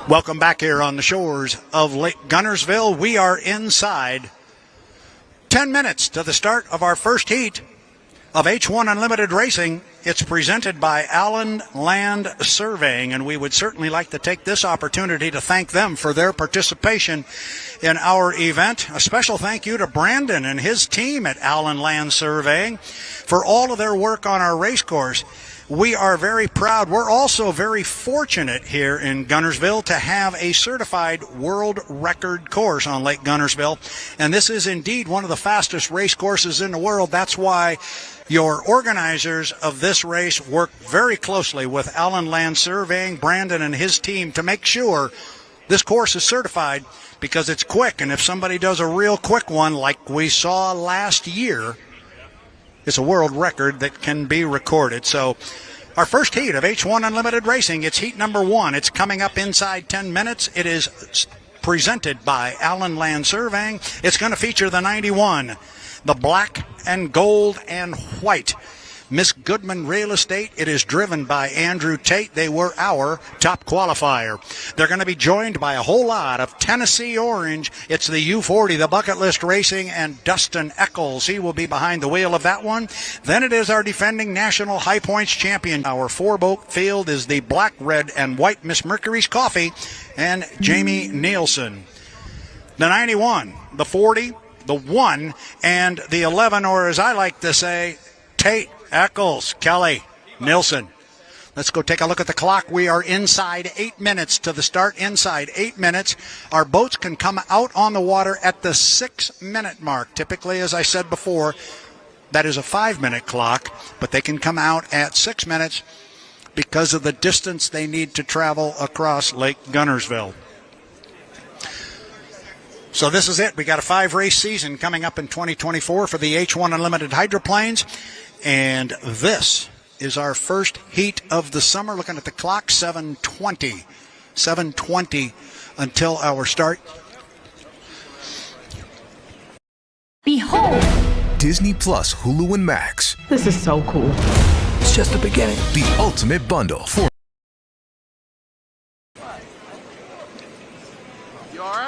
Welcome back here on the shores of Lake Guntersville. We are inside 10 minutes to the start of our first heat of H1 Unlimited Racing. It's presented by Allen Land Surveying, and we would certainly like to take this opportunity to thank them for their participation in our event. A special thank you to Brandon and his team at Allen Land Surveying for all of their work on our race course. We are very proud. We're also very fortunate here in Guntersville to have a certified world record course on Lake Guntersville. And this is indeed one of the fastest race courses in the world. That's why your organizers of this race work very closely with Allen Land Surveying, Brandon and his team, to make sure this course is certified, because it's quick. And if somebody does a real quick one like we saw last year, it's a world record that can be recorded. So our first heat of H1 Unlimited Racing, it's heat number 1. It's coming up inside 10 minutes. It is presented by Allen Land Surveying. It's going to feature the 91, the black and gold and white Miss Goodman Real Estate. It is driven by Andrew Tate. They were our top qualifier. They're going to be joined by a whole lot of Tennessee Orange. It's the U40, the Bucket List Racing, and Dustin Eccles. He will be behind the wheel of that one. Then it is our defending national high points champion. Our four-boat field is the black, red, and white Miss Mercury's Coffee and Jamie Nielsen. The 91, the 40, the 1, and the 11, or as I like to say, Tate, Eccles, Kelly, Nilsson. Let's go take a look at the clock. We are inside 8 minutes to the start. Inside 8 minutes. Our boats can come out on the water at the 6-minute mark. Typically, as I said before, that is a 5-minute clock, but they can come out at 6 minutes because of the distance they need to travel across Lake Guntersville. So this is it. We got a 5-race season coming up in 2024 for the H1 Unlimited hydroplanes. And this is our first heat of the summer. Looking at the clock, 7:20 until our start. Behold! Disney Plus, Hulu, and Max. This is so cool. It's just the beginning. The ultimate bundle for...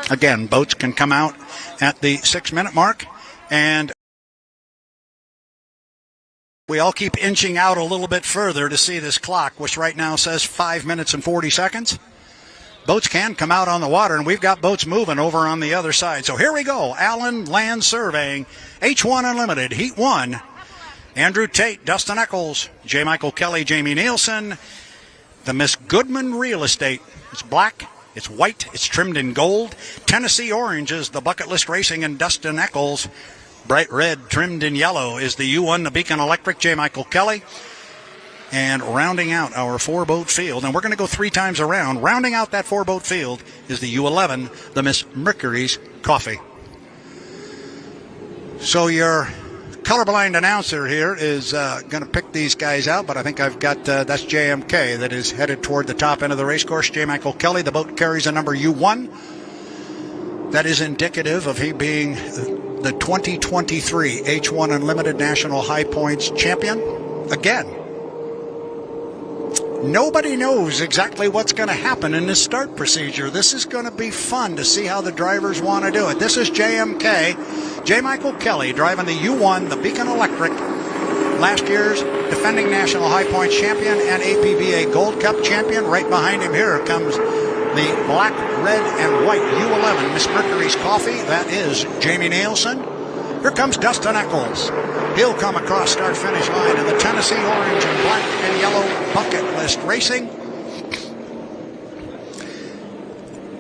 Again, boats can come out at the 6-minute mark, and we all keep inching out a little bit further to see this clock, which right now says 5 minutes and 40 seconds. Boats can come out on the water, and we've got boats moving over on the other side. So here we go. Allen Land Surveying, H1 Unlimited, Heat 1. Andrew Tate, Dustin Eccles, J. Michael Kelly, Jamie Nielsen. The Miss Goodman Real Estate. It's black, it's white, it's trimmed in gold. Tennessee Orange is the Bucket List Racing and Dustin Eccles. Bright red trimmed in yellow is the U1, the Beacon Electric, J. Michael Kelly. And rounding out our 4-boat field, and we're going to go 3 times around, rounding out that 4-boat field is the U11, the Miss Mercury's Coffee. So your colorblind announcer here is going to pick these guys out, but I think I've got, that's JMK that is headed toward the top end of the race course. J. Michael Kelly, the boat carries a number U1. That is indicative of he being the 2023 H1 Unlimited National High Points champion. Again, nobody knows exactly what's going to happen in this start procedure. This is going to be fun to see how the drivers want to do it. This is JMK, J. Michael Kelly, driving the U1, the Beacon Electric, last year's defending National High Points champion and APBA Gold Cup champion. Right behind him here comes the black, red, and white U11 Miss Mercury's Coffee. That is Jamie Nielsen. Here comes Dustin Eccles. He'll come across start-finish line in the Tennessee Orange and black and yellow Bucket List Racing.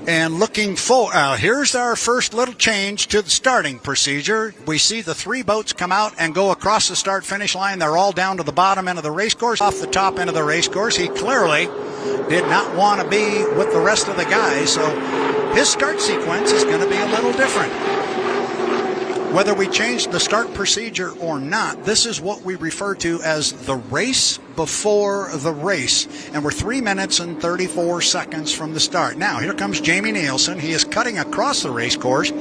And looking for, here's our first little change to the starting procedure. We see the 3 boats come out and go across the start-finish line. They're all down to the bottom end of the race course. Off the top end of the race course, he clearly did not want to be with the rest of the guys, so his start sequence is going to be a little different. Whether we change the start procedure or not, this is what we refer to as the race before the race. And we're 3 minutes and 34 seconds from the start. Now, here comes Jamie Nielsen. He is cutting across the race course.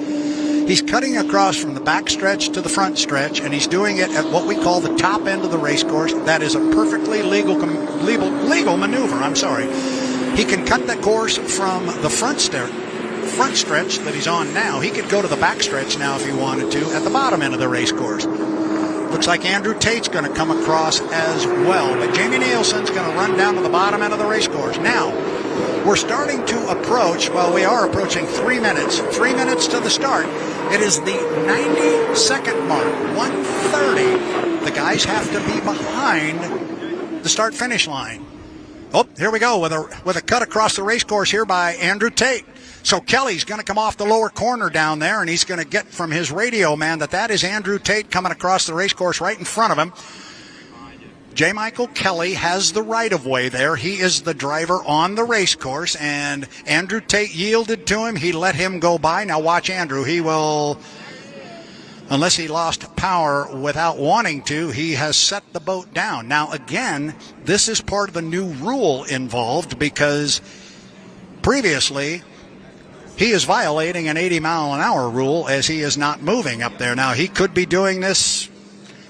He's cutting across from the back stretch to the front stretch, and he's doing it at what we call the top end of the race course. That is a perfectly legal maneuver. He can cut the course from the front stretch that he's on now. He could go to the back stretch now if he wanted to at the bottom end of the race course. Looks like Andrew Tate's going to come across as well, but Jamie Nielsen's going to run down to the bottom end of the race course. Now, we're starting to approach, well, we are approaching 3 minutes. 3 minutes to the start. It is the 90-second mark, 1:30. The guys have to be behind the start-finish line. Oh, here we go with a cut across the race course here by Andrew Tate. So Kelly's going to come off the lower corner down there, and he's going to get from his radio man that is Andrew Tate coming across the race course right in front of him. J. Michael Kelly has the right-of-way there. He is the driver on the race course, and Andrew Tate yielded to him. He let him go by. Now watch Andrew. He will, unless he lost power without wanting to, he has set the boat down. Now, again, this is part of the new rule involved because previously he is violating an 80-mile-an-hour rule as he is not moving up there. Now, he could be doing this.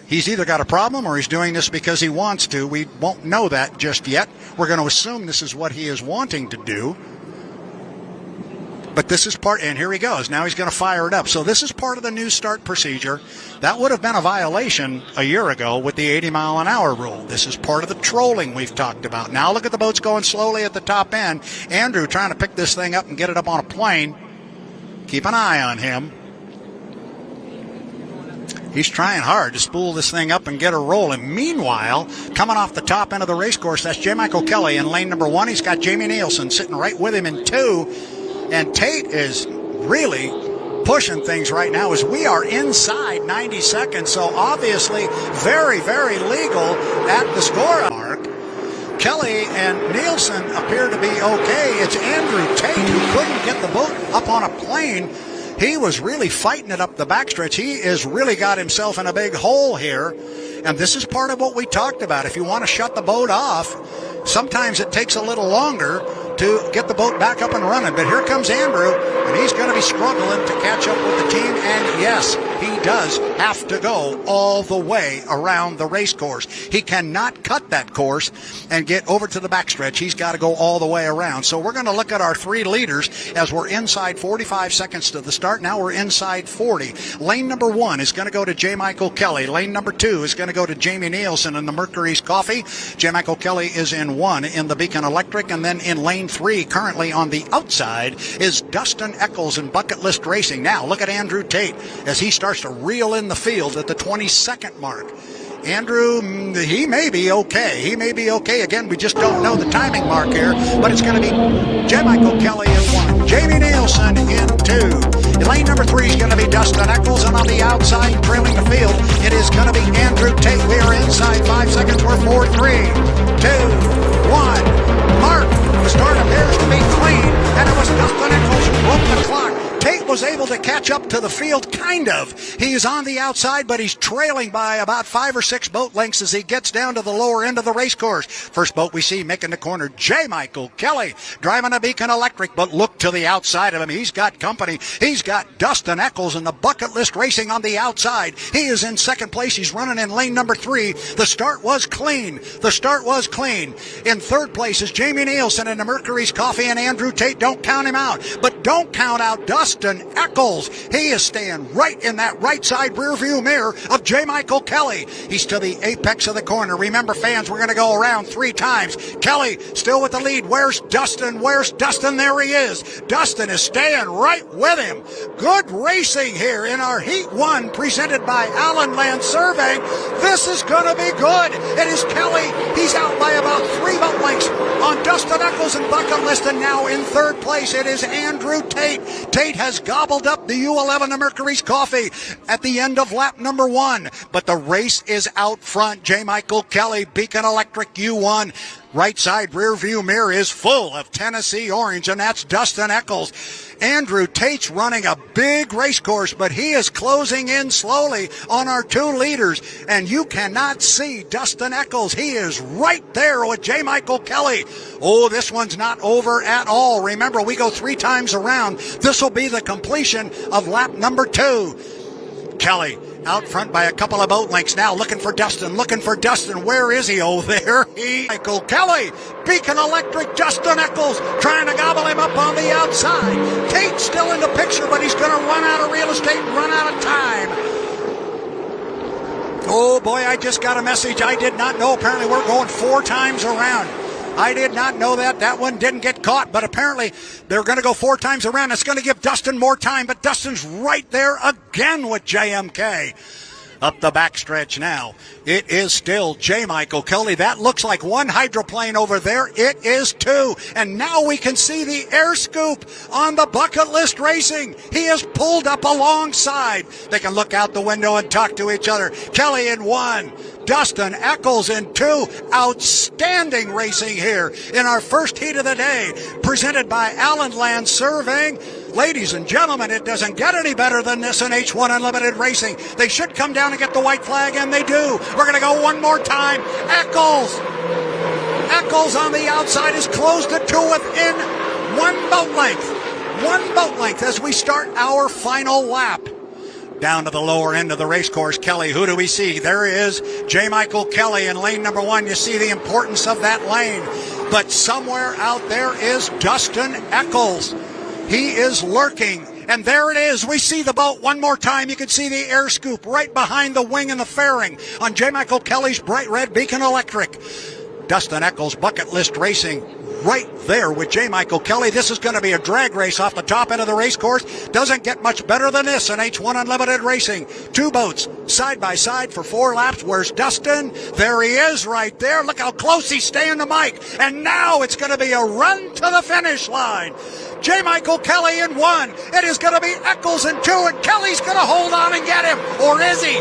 He's either got a problem or he's doing this because he wants to. We won't know that just yet. We're going to assume this is what he is wanting to do. But this is part, and here he goes. Now he's going to fire it up. So this is part of the new start procedure. That would have been a violation a year ago with the 80-mile-an-hour rule. This is part of the trolling we've talked about. Now look at the boats going slowly at the top end. Andrew trying to pick this thing up and get it up on a plane. Keep an eye on him. He's trying hard to spool this thing up and get her rolling. Meanwhile, coming off the top end of the race course, that's J. Michael Kelly in lane number 1. He's got Jamie Nielsen sitting right with him in 2. And Tate is really pushing things right now as we are inside 90 seconds. So obviously very, very legal at the score mark. Kelly and Nielsen appear to be okay. It's Andrew Tate who couldn't get the boat up on a plane. He was really fighting it up the backstretch. He has really got himself in a big hole here. And this is part of what we talked about. If you want to shut the boat off, sometimes it takes a little longer to get the boat back up and running. But here comes Andrew, and he's going to be struggling to catch up with the team. And yes, he does have to go all the way around the race course. He cannot cut that course and get over to the backstretch. He's got to go all the way around. So we're going to look at our 3 leaders as we're inside 45 seconds to the start. Now we're inside 40. Lane number 1 is going to go to J. Michael Kelly. Lane number 2 is going to go to Jamie Nielsen in the Mercury's Coffee. J. Michael Kelly is in 1 in the Beacon Electric, and then in lane 3, currently on the outside, is Dustin Eccles in Bucket List Racing. Now look at Andrew Tate as he starts to reel in the field at the 22nd mark. Andrew, he may be okay. He may be okay. Again, we just don't know the timing mark here, but it's going to be J. Michael Kelly in 1, Jamie Nielsen in 2. In lane number 3 is going to be Dustin Eccles, and on the outside, trailing the field, it is going to be Andrew Tate. We are inside 5 seconds. We're 4, 3, 2, 1. Mark, the start appears to be clean, and it was Dustin Eccles who broke the clock. Tate was able to catch up to the field, kind of. He's on the outside, but he's trailing by about 5 or 6 boat lengths as he gets down to the lower end of the race course. First boat we see making the corner, J. Michael Kelly, driving a Beacon Electric, but look to the outside of him. He's got company. He's got Dustin Eccles in the Bucket List Racing on the outside. He is in second place. He's running in lane number 3. The start was clean. The start was clean. In third place is Jamie Nielsen in the Mercury's Coffee, and Andrew Tate. Don't count him out, but don't count out Dustin Eccles. He is staying right in that right side rear view mirror of J. Michael Kelly. He's to the apex of the corner. Remember, fans, we're going to go around 3 times. Kelly still with the lead. Where's Dustin? Where's Dustin? There he is. Dustin is staying right with him. Good racing here in our Heat 1 presented by Allen Land Surveying. This is going to be good. It is Kelly. He's out by about 3 boat lengths on Dustin Eccles and Bucket List, and now in third place it is Andrew Tate. Tate has gobbled up the U11 of Mercury's Coffee at the end of lap number 1, but the race is out front. J. Michael Kelly, Beacon Electric U1. Right side rear view mirror is full of Tennessee orange, and that's Dustin Eccles. Andrew Tate's running a big race course, but he is closing in slowly on our 2 leaders, and you cannot see Dustin Eccles. He is right there with J. Michael Kelly. Oh, this one's not over at all. Remember, we go 3 times around. This will be the completion of lap number 2. Kelly out front by a couple of boat lengths now, looking for Dustin. Where is he? Oh, there he, Michael Kelly, Beacon Electric, Dustin Eccles, trying to gobble him up on the outside. Tate's still in the picture, but he's going to run out of real estate and run out of time. Oh, boy, I just got a message I did not know. Apparently, we're going 4 times around. I did not know that. That one didn't get caught, but apparently they're going to go 4 times around. It's going to give Dustin more time, but Dustin's right there again with JMK. Up the backstretch now. It is still J. Michael Kelly. That looks like one hydroplane over there. It is 2. And now we can see the air scoop on the Bucket List Racing. He is pulled up alongside. They can look out the window and talk to each other. Kelly in 1. Dustin Eccles in 2. Outstanding racing here in our first heat of the day, presented by Allen Land Surveying. Ladies and gentlemen, it doesn't get any better than this in H1 Unlimited Racing. They should come down and get the white flag, and they do. We're going to go one more time. Eccles on the outside is closed to 2 within 1 boat length. 1 boat length as we start our final lap. Down to the lower end of the race course, Kelly, who do we see? There is J. Michael Kelly in lane number 1. You see the importance of that lane. But somewhere out there is Dustin Eccles. He is lurking. And there it is. We see the boat one more time. You can see the air scoop right behind the wing and the fairing on J. Michael Kelly's bright red Beacon Electric. Dustin Eccles, Bucket List Racing, right there with J. Michael Kelly. This is going to be a drag race off the top end of the race course. Doesn't get much better than this in H1 Unlimited Racing. 2 boats side by side for 4 laps. Where's Dustin? There he is right there. Look how close he's staying to Mike. And now it's going to be a run to the finish line. J. Michael Kelly in 1. It is going to be Eccles in 2, and Kelly's going to hold on and get him. Or is he?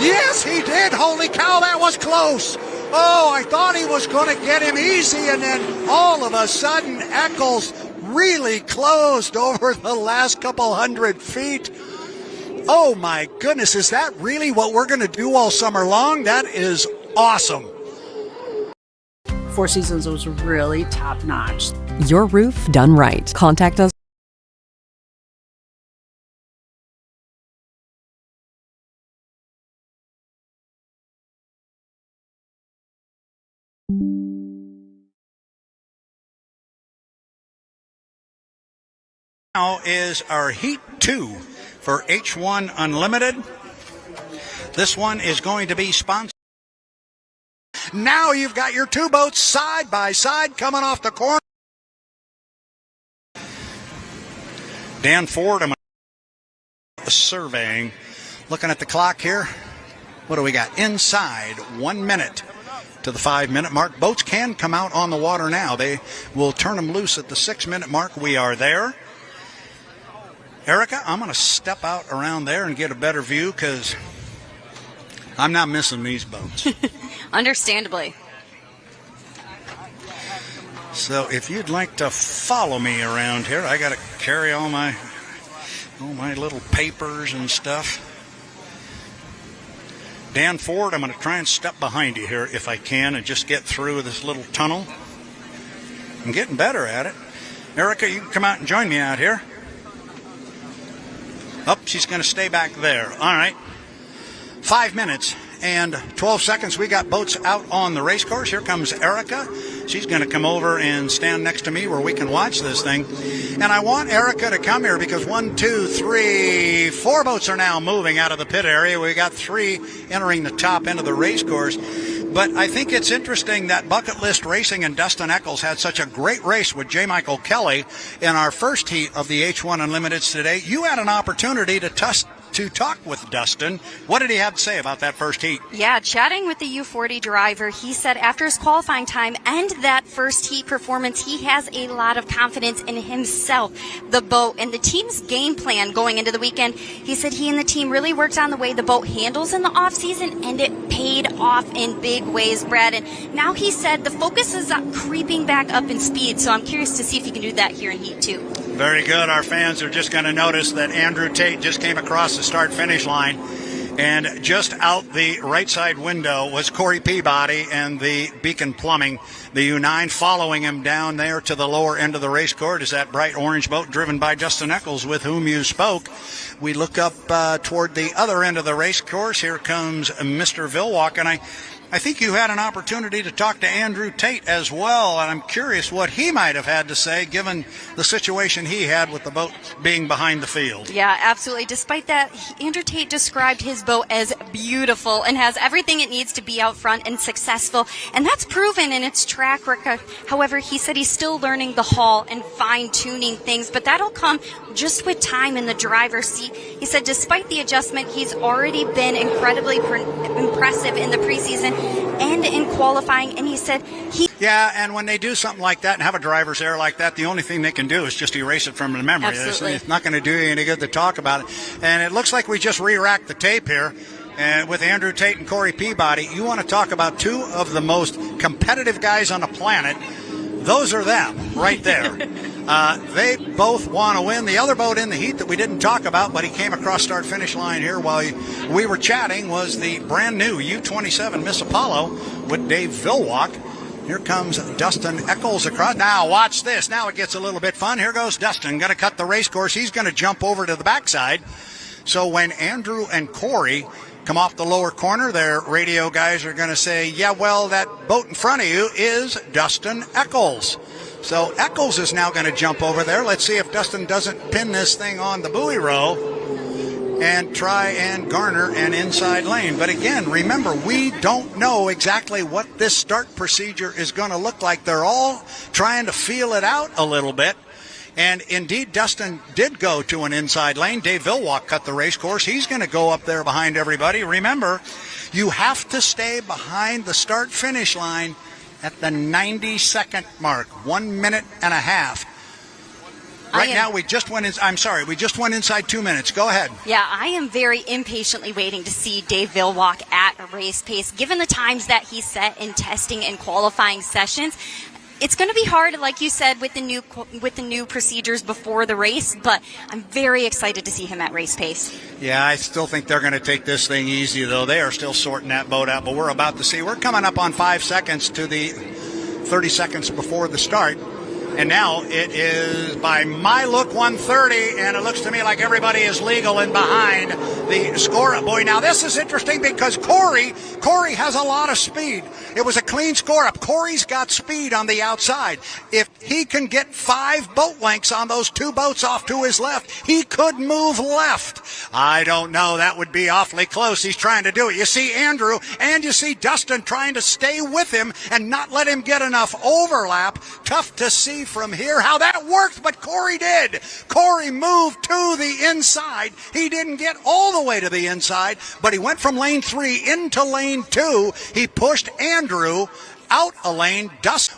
Yes, he did. Holy cow, that was close. Oh, I thought he was going to get him easy, and then all of a sudden, Eccles really closed over the last couple hundred feet. Oh, my goodness, is that really what we're going to do all summer long? That is awesome. Four Seasons was really top-notch. Your roof done right. Contact us. Now is our Heat 2 for H1 Unlimited. This one is going to be sponsored. Now you've got your 2 boats side by side coming off the corner. Dan Ford, I'm surveying. Looking at the clock here. What do we got? Inside 1 minute to the 5-minute mark. Boats can come out on the water now. They will turn them loose at the 6-minute mark. We are there. Erica, I'm going to step out around there and get a better view because I'm not missing these boats. Understandably. So if you'd like to follow me around here, I got to carry all my little papers and stuff. Dan Ford, I'm going to try and step behind you here if I can and just get through this little tunnel. I'm getting better at it. Erica, you can come out and join me out here. Oh, she's going to stay back there. All right. 5 minutes and 12 seconds. We got boats out on the race course. Here comes Erica. She's going to come over and stand next to me where we can watch this thing. And I want Erica to come here because 1, 2, 3, 4 boats are now moving out of the pit area. We got 3 entering the top end of the race course. But I think it's interesting that Bucket List Racing and Dustin Eccles had such a great race with J. Michael Kelly in our first heat of the H1 Unlimiteds today. You had an opportunity to talk with Dustin. What did he have to say about that first heat? Yeah, chatting with the U40 driver, he said after his qualifying time and that first heat performance, he has a lot of confidence in himself, the boat, and the team's game plan going into the weekend. He said he and the team really worked on the way the boat handles in the off-season, and it paid off in big ways, Brad. And now he said the focus is creeping back up in speed, so I'm curious to see if he can do that here in Heat 2. Very good. Our fans are just going to notice that Andrew Tate just came across the start-finish line. And just out the right side window was Corey Peabody and the Beacon Plumbing, the U9. Following him down there to the lower end of the race course is that bright orange boat driven by Dustin Eccles, with whom you spoke. We look up toward the other end of the race course. Here comes Mr. Vilwalk, and I think you had an opportunity to talk to Andrew Tate as well, and I'm curious what he might have had to say given the situation he had with the boat being behind the field. Yeah, absolutely. Despite that, Andrew Tate described his boat as beautiful and has everything it needs to be out front and successful, and that's proven in its track record. However, he said he's still learning the hull and fine-tuning things, but that'll come just with time in the driver's seat. He said despite the adjustment, he's already been incredibly impressive in the preseason and in qualifying, and he said Yeah, and when they do something like that and have a driver's error like that, the only thing they can do is just erase it from the memory. Absolutely. It's not going to do you any good to talk about it. And it looks like we just re-racked the tape here. And with Andrew Tate and Corey Peabody, you want to talk about two of the most competitive guys on the planet. Those are them right there. They both want to win. The other boat in the heat that we didn't talk about, but he came across start-finish line here while we were chatting, was the brand-new U-27 Miss Apollo with Dave Vilwalk. Here comes Dustin Eccles across. Now, watch this. Now it gets a little bit fun. Here goes Dustin. Going to cut the race course. He's going to jump over to the backside. So when Andrew and Corey come off the lower corner, their radio guys are going to say, yeah, well, that boat in front of you is Dustin Eccles. So Eccles is now going to jump over there. Let's see if Dustin doesn't pin this thing on the buoy row and try and garner an inside lane. But again, remember, we don't know exactly what this start procedure is going to look like. They're all trying to feel it out a little bit. And indeed, Dustin did go to an inside lane. Dave Vilwalk cut the race course. He's going to go up there behind everybody. Remember, you have to stay behind the start-finish line at the 90-second mark, 1 minute and a half. Right now, we just went inside 2 minutes. Go ahead. Yeah, I am very impatiently waiting to see Dave Vilwalk at a race pace. Given the times that he set in testing and qualifying sessions, it's going to be hard, like you said, with the new procedures before the race, but I'm very excited to see him at race pace. Yeah, I still think they're going to take this thing easy, though. They are still sorting that boat out, but we're about to see. We're coming up on 5 seconds to the 30 seconds before the start. And now it is, by my look, 1:30, and it looks to me like everybody is legal and behind the score-up buoy. Now, this is interesting because Corey has a lot of speed. It was a clean score-up. Corey's got speed on the outside. If he can get 5 boat lengths on those 2 boats off to his left, he could move left. I don't know. That would be awfully close. He's trying to do it. You see Andrew and you see Dustin trying to stay with him and not let him get enough overlap. Tough to see from here how that worked, but Corey did. Corey moved to the inside. He didn't get all the way to the inside, but he went from lane 3 into lane 2. He pushed Andrew out a lane,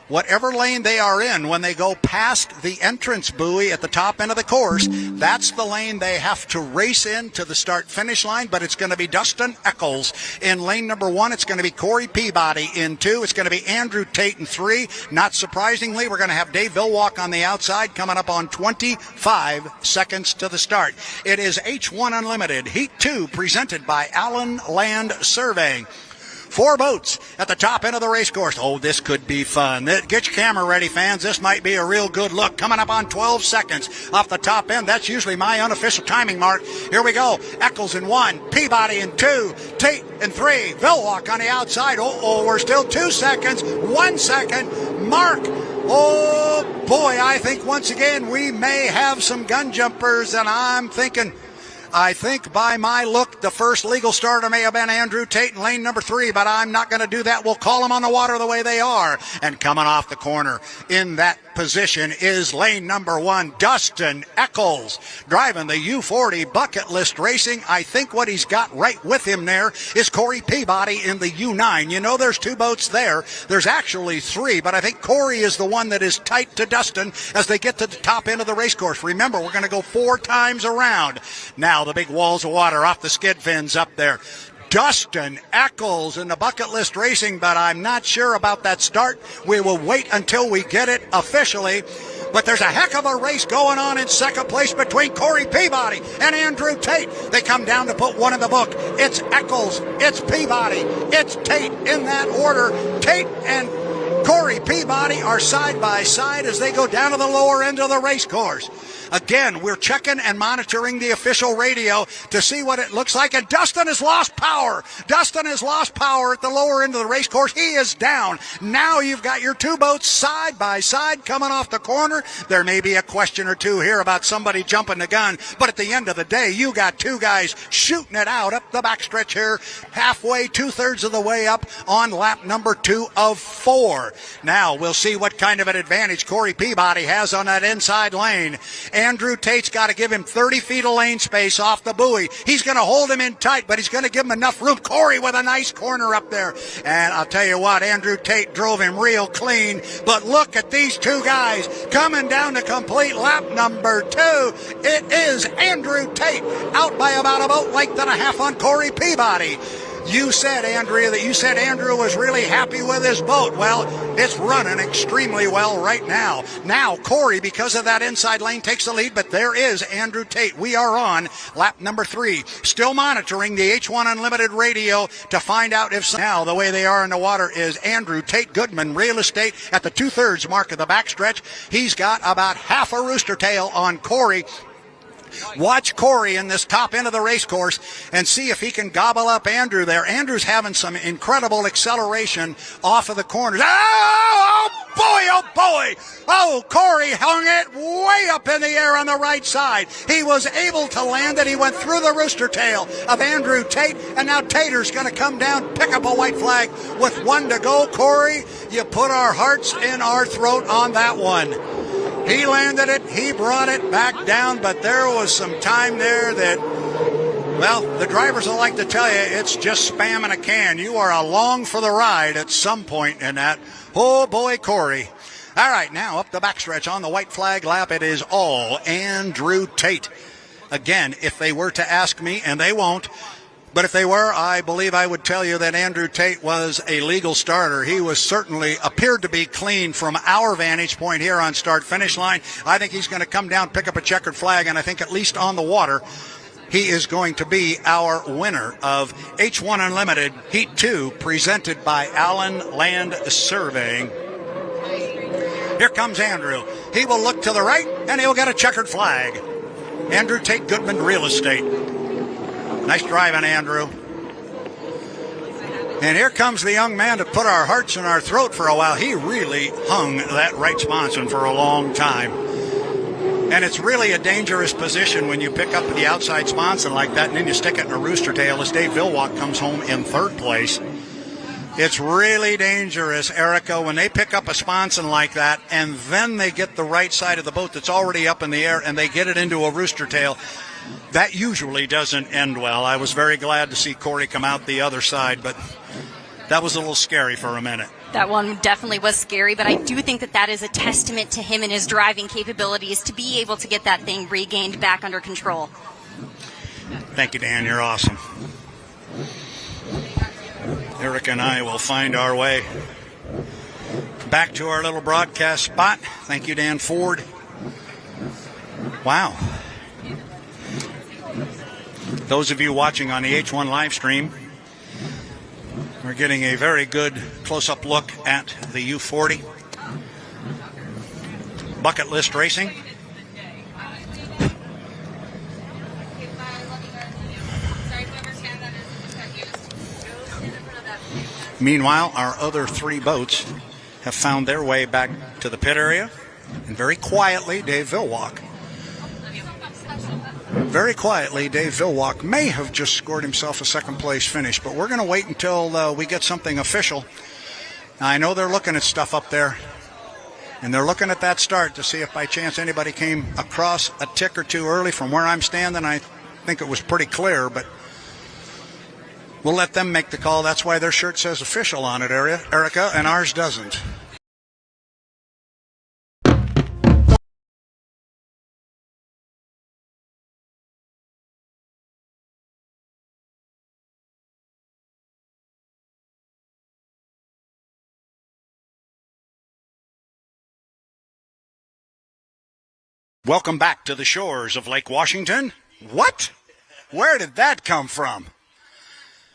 whatever lane they are in, when they go past the entrance buoy at the top end of the course, that's the lane they have to race in to the start-finish line, but it's going to be Dustin Eccles in lane number 1. It's going to be Corey Peabody in 2. It's going to be Andrew Tate in 3. Not surprisingly, we're going to have Dave Vilwalk on the outside coming up on 25 seconds to the start. It is H1 Unlimited Heat 2 presented by Allen Land Surveying. 4 boats at the top end of the race course. Oh, this could be fun. Get your camera ready, fans. This might be a real good look. Coming up on 12 seconds off the top end. That's usually my unofficial timing mark. Here we go. Eccles in 1, Peabody in 2, Tate in 3, Vilwalk on the outside. We're still 2 seconds, 1 second. Mark. Oh, boy, I think once again we may have some gun jumpers, and I think by my look, the first legal starter may have been Andrew Tate in lane number 3, but I'm not going to do that. We'll call them on the water the way they are. And coming off the corner in that position is lane number 1, Dustin Eccles, driving the U40 Bucket List Racing. I think what he's got right with him there is Corey Peabody in the U9. You know, there's 2 boats there. There's actually 3, but I think Corey is the one that is tight to Dustin as they get to the top end of the race course. Remember, we're going to go 4 times around. Now the big walls of water off the skid fins up there. Dustin Eccles in the Bucket List Racing, but I'm not sure about that start. We will wait until we get it officially. But there's a heck of a race going on in second place between Corey Peabody and Andrew Tate. They come down to put one in the book. It's Eccles, it's Peabody, it's Tate in that order. Tate and Corey Peabody are side by side as they go down to the lower end of the race course. Again, we're checking and monitoring the official radio to see what it looks like. And Dustin has lost power. Dustin has lost power at the lower end of the race course. He is down. Now you've got your two boats side by side coming off the corner. There may be a question or two here about somebody jumping the gun. But at the end of the day, you got two guys shooting it out up the backstretch here, halfway, two-thirds of the way up on lap number 2 of 4. Now we'll see what kind of an advantage Corey Peabody has on that inside lane. Andrew Tate's got to give him 30 feet of lane space off the buoy. He's going to hold him in tight, but he's going to give him enough room. Corey with a nice corner up there. And I'll tell you what, Andrew Tate drove him real clean. But look at these two guys coming down to complete lap number 2. It is Andrew Tate out by about a boat length and a half on Corey Peabody. You said, Andrea, that you said Andrew was really happy with his boat. Well, it's running extremely well right now. Now, Corey, because of that inside lane, takes the lead, but there is Andrew Tate. We are on lap number 3. Still monitoring the H1 Unlimited radio to find out if now the way they are in the water is Andrew Tate Goodman Real Estate at the 2/3 mark of the backstretch. He's got about half a rooster tail on Corey. Watch Corey in this top end of the race course and see if he can gobble up Andrew there. Andrew's having some incredible acceleration off of the corners. Oh boy, oh boy. Oh, Corey hung it way up in the air on the right side. He was able to land it. He went through the rooster tail of Andrew Tate, and now Tater's going to come down, pick up a white flag with 1 to go. Corey, you put our hearts in our throat on that one. He landed it, he brought it back down, but there was some time there that, well, the drivers will like to tell you it's just spam in a can. You are along for the ride at some point in that. Oh, boy, Corey. All right, now up the backstretch on the white flag lap, it is all Andrew Tate. Again, if they were to ask me, and they won't, but if they were, I believe I would tell you that Andrew Tate was a legal starter. He was certainly appeared to be clean from our vantage point here on start-finish line. I think he's going to come down, pick up a checkered flag, and I think at least on the water, he is going to be our winner of H1 Unlimited Heat 2, presented by Allen Land Surveying. Here comes Andrew. He will look to the right, and he'll get a checkered flag. Andrew Tate Goodman Real Estate. Nice driving, Andrew. And here comes the young man to put our hearts in our throat for a while. He really hung that right sponson for a long time. And it's really a dangerous position when you pick up the outside sponson like that and then you stick it in a rooster tail as Dave Villwalk comes home in 3rd place. It's really dangerous, Erica, when they pick up a sponson like that and then they get the right side of the boat that's already up in the air and they get it into a rooster tail. That usually doesn't end well. I was very glad to see Corey come out the other side, but that was a little scary for a minute. That one definitely was scary, but I do think that that is a testament to him and his driving capabilities to be able to get that thing regained back under control. Thank you, Dan. You're awesome. Eric and I will find our way back to our little broadcast spot. Thank you, Dan Ford. Wow. Those of you watching on the H1 live stream, we're getting a very good close-up look at the U40 bucket list racing. Meanwhile, our other 3 boats have found their way back to the pit area, and very quietly, Dave Villwalk may have just scored himself a 2nd place finish, but we're going to wait until we get something official. Now, I know they're looking at stuff up there, and they're looking at that start to see if by chance anybody came across a tick or two early. From where I'm standing, I think it was pretty clear, but we'll let them make the call. That's why their shirt says official on it, Erica, and ours doesn't. Welcome back to the shores of Lake Washington. What? Where did that come from?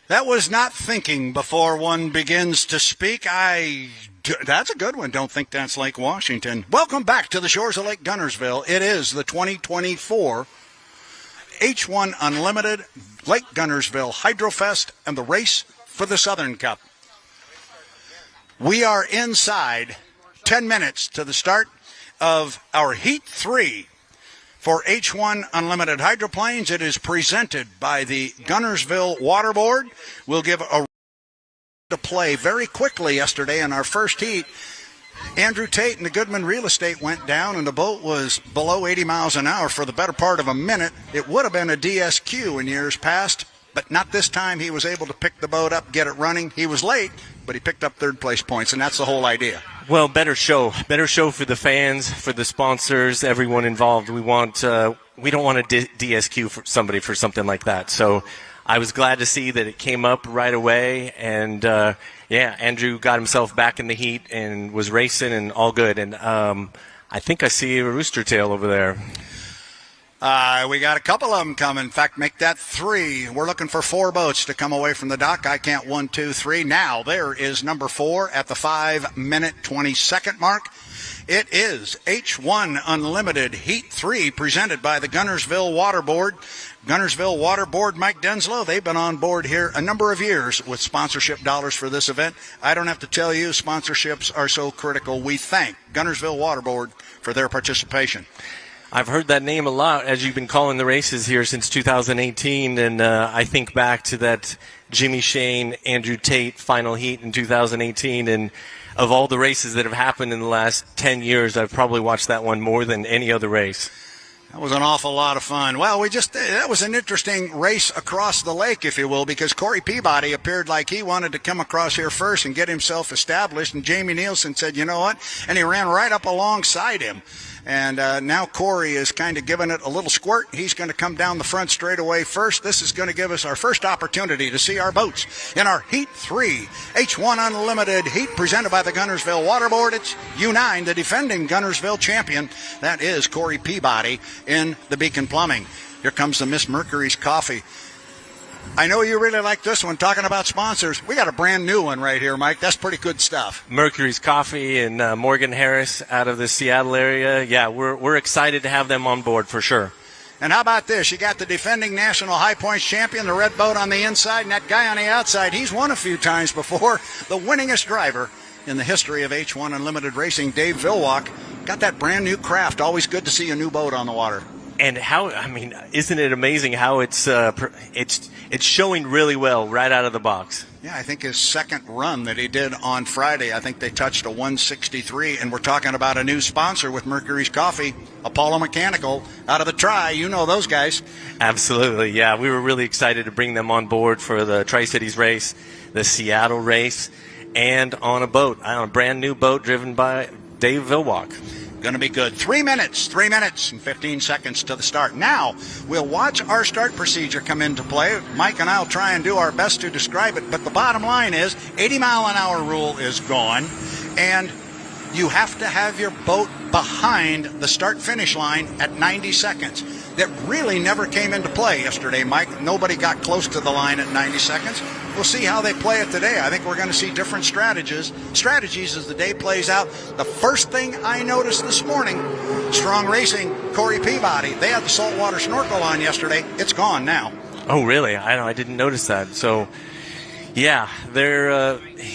That was not thinking before one begins to speak. That's a good one. Don't think that's Lake Washington. Welcome back to the shores of Lake Gunnersville. It is the 2024 H1 Unlimited Lake Gunnersville Hydro Fest and the race for the Southern Cup. We are inside 10 minutes to the start of our Heat 3 for H1 Unlimited Hydroplanes. It is presented by the Gunnersville Water Board. We'll give a to play very quickly yesterday in our first heat. Andrew Tate and the Goodman Real Estate went down, and the boat was below 80 miles an hour for the better part of a minute. It would have been a DSQ in years past, but not this time. He was able to pick the boat up, get it running. He was late, but he picked up third place points, and that's the whole idea. Well, better show for the fans, for the sponsors, everyone involved. We don't want to DSQ for somebody for something like that. So I was glad to see that it came up right away, and Andrew got himself back in the heat and was racing and all good. And I think I see a rooster tail over there. We got a couple of them coming. In fact, make that 3. We're looking for 4 boats to come away from the dock. I count 1, 2, 3. Now there is number 4 at the 5-minute 20-second mark. It is H1 Unlimited Heat 3 presented by the Gunnersville Water Board. Gunnersville Water Board, Mike Denslow, they've been on board here a number of years with sponsorship dollars for this event. I don't have to tell you, sponsorships are so critical. We thank Gunnersville Water Board for their participation. I've heard that name a lot as you've been calling the races here since 2018, and I think back to that Jimmy Shane, Andrew Tate final heat in 2018, and of all the races that have happened in the last 10 years, I've probably watched that one more than any other race. That was an awful lot of fun. Well, that was an interesting race across the lake, if you will, because Corey Peabody appeared like he wanted to come across here first and get himself established, and Jamie Nielsen said, you know what, and he ran right up alongside him. And now Corey is kind of giving it a little squirt. He's going to come down the front straightaway first. This is going to give us our first opportunity to see our boats in our Heat 3 H1 Unlimited Heat presented by the Gunnersville Water Board. It's U9, the defending Gunnersville champion. That is Corey Peabody in the Beacon Plumbing. Here comes the Miss Mercury's Coffee. I know you really like this one, talking about sponsors. We got a brand new one right here, Mike. That's pretty good stuff. Mercury's Coffee and Morgan Harris out of the Seattle area. Yeah, we're excited to have them on board for sure. And how about this? You got the defending national high points champion, the red boat on the inside, and that guy on the outside. He's won a few times before. The winningest driver in the history of H1 Unlimited Racing, Dave Vilwalk, got that brand new craft. Always good to see a new boat on the water. And isn't it amazing how it's showing really well right out of the box? Yeah, I think his second run that he did on Friday, I think they touched a 163, and we're talking about a new sponsor with Mercury's Coffee, Apollo Mechanical, out of the Tri. You know those guys. Absolutely, yeah. We were really excited to bring them on board for the Tri-Cities race, the Seattle race, and on a brand new boat driven by Dave Vilwalk. Going to be good. 3 minutes and 15 seconds to the start. Now, we'll watch our start procedure come into play. Mike and I will try and do our best to describe it, but the bottom line is 80-mile-an-hour rule is gone, and you have to have your boat behind the start-finish line at 90 seconds. That really never came into play yesterday, Mike. Nobody got close to the line at 90 seconds. We'll see how they play it today. I think we're going to see different strategies as the day plays out. The first thing I noticed this morning, Strong Racing, Corey Peabody, they had the saltwater snorkel on yesterday. It's gone now. Oh, really? I didn't notice that. So, yeah,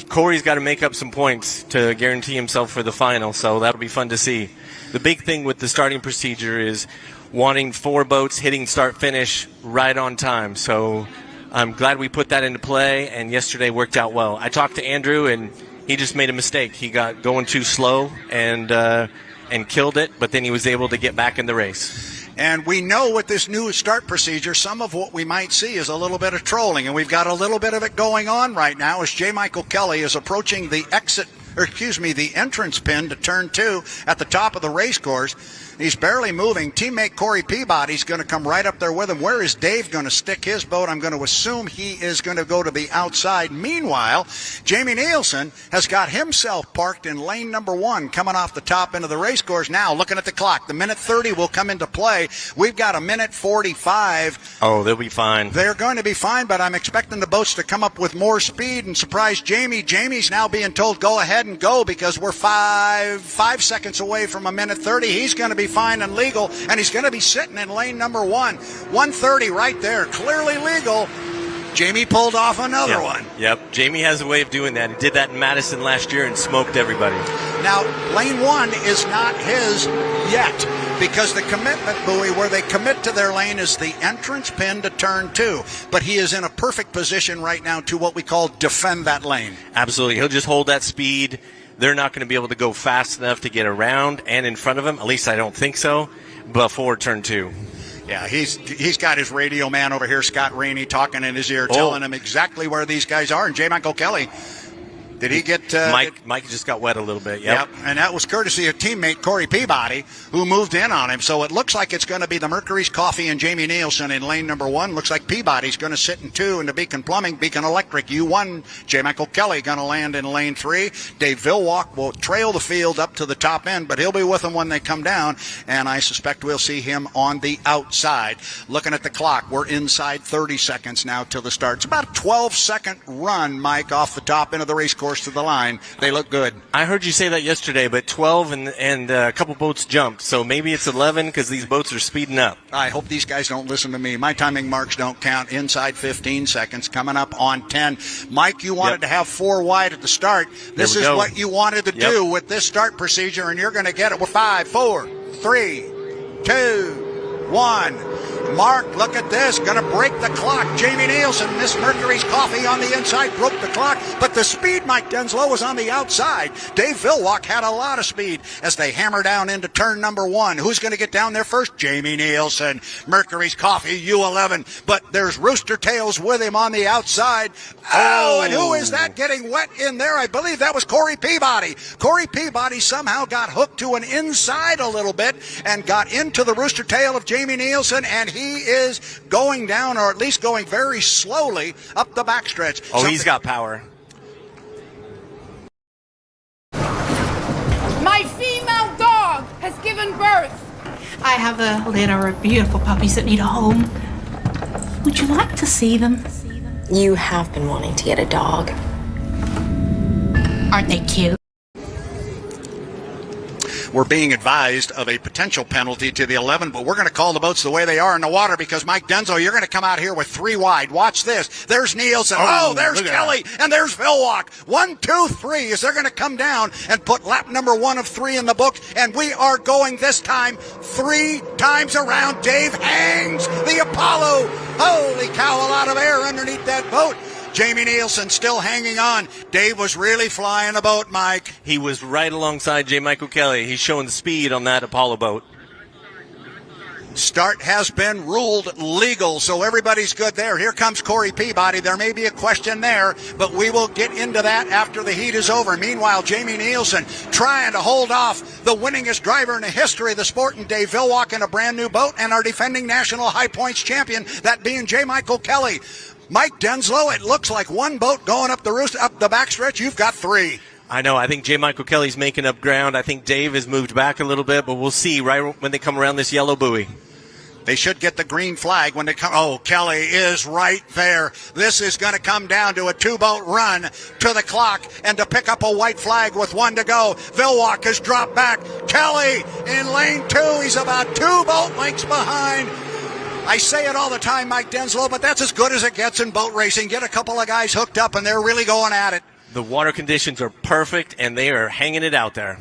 Corey's got to make up some points to guarantee himself for the final, so that'll be fun to see. The big thing with the starting procedure is wanting 4 boats hitting start-finish right on time. So I'm glad we put that into play, and yesterday worked out well. I talked to Andrew, and he just made a mistake. He got going too slow and killed it, but then he was able to get back in the race. And we know with this new start procedure, some of what we might see is a little bit of trolling, and we've got a little bit of it going on right now as J. Michael Kelly is approaching the exit the entrance pin to turn 2 at the top of the race course. He's barely moving. Teammate Corey Peabody's going to come right up there with him. Where is Dave going to stick his boat? I'm going to assume he is going to go to the outside. Meanwhile, Jamie Nielsen has got himself parked in lane number 1, coming off the top end of the race course. Now, looking at the clock, the minute 30 will come into play. We've got a minute 45. Oh, they'll be fine. They're going to be fine, but I'm expecting the boats to come up with more speed and surprise Jamie. Jamie's now being told, go ahead and go, because we're five seconds away from a minute 30. He's going to be fine and legal, and he's going to be sitting in lane number 1. 1:30 right there, clearly legal. Jamie pulled off another one. Yep, Jamie has a way of doing that. He did that in Madison last year and smoked everybody. Now, lane 1 is not his yet, because the commitment buoy where they commit to their lane is the entrance pin to turn 2. But he is in a perfect position right now to what we call defend that lane. Absolutely. He'll just hold that speed. They're not going to be able to go fast enough to get around and in front of him. At least I don't think so, before turn 2. Yeah, he's got his radio man over here, Scott Rainey, talking in his ear, telling him exactly where these guys are. And J. Michael Kelly, did he get... Mike just got wet a little bit, yep. And that was courtesy of teammate Corey Peabody, who moved in on him. So it looks like it's going to be the Mercury's Coffee and Jamie Nielsen in lane number 1. Looks like Peabody's going to sit in 2, and the Beacon Plumbing, Beacon Electric, U1. J. Michael Kelly going to land in lane 3. Dave Villwalk will trail the field up to the top end, but he'll be with them when they come down, and I suspect we'll see him on the outside. Looking at the clock, we're inside 30 seconds now till the start. It's about a 12-second run, Mike, off the top end of the race course to the line. They look good. I heard you say that yesterday, but 12 and a couple boats jumped, so maybe it's 11 because these boats are speeding up. I hope these guys don't listen to me. My timing marks don't count. Inside 15 seconds, coming up on 10. Mike, you wanted to have 4 wide at the start. This is what you wanted to do with this start procedure, and you're going to get it with 5, 4, 3, 2, 1. Mark, look at this. Going to break the clock. Jamie Nielsen, Miss Mercury's Coffee on the inside, broke the clock. But the speed, Mike Denslow, was on the outside. Dave Villwalk had a lot of speed as they hammer down into turn number 1. Who's going to get down there first? Jamie Nielsen, Mercury's Coffee, U11. But there's Rooster Tails with him on the outside. Oh, and who is that getting wet in there? I believe that was Corey Peabody. Corey Peabody somehow got hooked to an inside a little bit and got into the Rooster Tail of Jamie Nielsen, and he is going down, or at least going very slowly up the backstretch. Oh, he's got power. My female dog has given birth. I have a litter of beautiful puppies that need a home. Would you like to see them? You have been wanting to get a dog. Aren't they cute? We're being advised of a potential penalty to the 11, but we're going to call the boats the way they are in the water, because, Mike Denzo, you're going to come out here with 3 wide. Watch this. There's Nielsen. Oh, there's Kelly. And there's Villwalk. 1, 2, 3. Is they're going to come down and put lap number 1 of 3 in the books, and we are going this time 3 times around. Dave hangs the Apollo. Holy cow, a lot of air underneath that boat. Jamie Nielsen still hanging on. Dave was really flying the boat, Mike. He was right alongside J. Michael Kelly. He's showing speed on that Apollo boat. Start has been ruled legal, so everybody's good there. Here comes Corey Peabody. There may be a question there, but we will get into that after the heat is over. Meanwhile, Jamie Nielsen trying to hold off the winningest driver in the history of the sport, and Dave Villwalk in a brand new boat, and our defending national high points champion, that being J. Michael Kelly. Mike Denslow, it looks like 1 boat going up the backstretch. You've got 3. I know. I think J. Michael Kelly's making up ground. I think Dave has moved back a little bit, but we'll see right when they come around this yellow buoy. They should get the green flag when they come. Oh, Kelly is right there. This is going to come down to a 2-boat run to the clock and to pick up a white flag with 1 to go. Villwalk has dropped back. Kelly in lane 2. He's about 2 boat lengths behind. I say it all the time, Mike Denslow, but that's as good as it gets in boat racing. Get a couple of guys hooked up, and they're really going at it. The water conditions are perfect, and they are hanging it out there.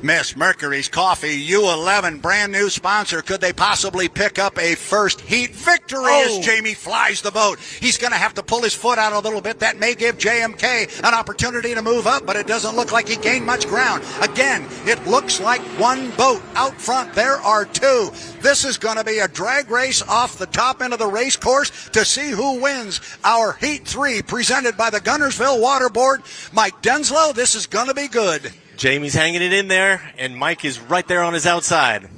Miss Mercury's Coffee, U11, brand new sponsor. Could they possibly pick up a first heat victory as Jamie flies the boat? He's going to have to pull his foot out a little bit. That may give JMK an opportunity to move up, but it doesn't look like he gained much ground. Again, it looks like one boat out front. There are two. This is going to be a drag race off the top end of the race course to see who wins our Heat 3 presented by the Gunnersville Water Board. Mike Denslow, this is going to be good. Jamie's hanging it in there, and Mike is right there on his outside.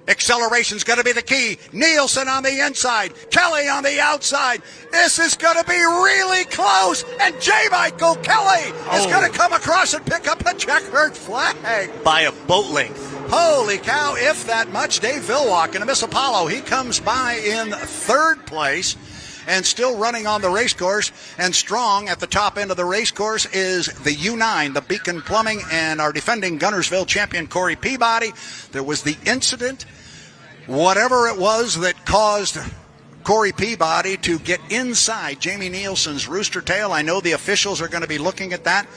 Acceleration's going to be the key. Nielsen on the inside. Kelly on the outside. This is going to be really close. And J. Michael Kelly is going to come across and pick up a checkered flag. By a boat length. Holy cow, if that much. Dave Vilwalk in Miss Apollo. He comes by in third place. And still running on the race course and strong at the top end of the race course is the U9, the Beacon Plumbing, and our defending Gunnersville champion, Corey Peabody. There was the incident, whatever it was that caused Corey Peabody to get inside Jamie Nielsen's rooster tail. I know the officials are going to be looking at that.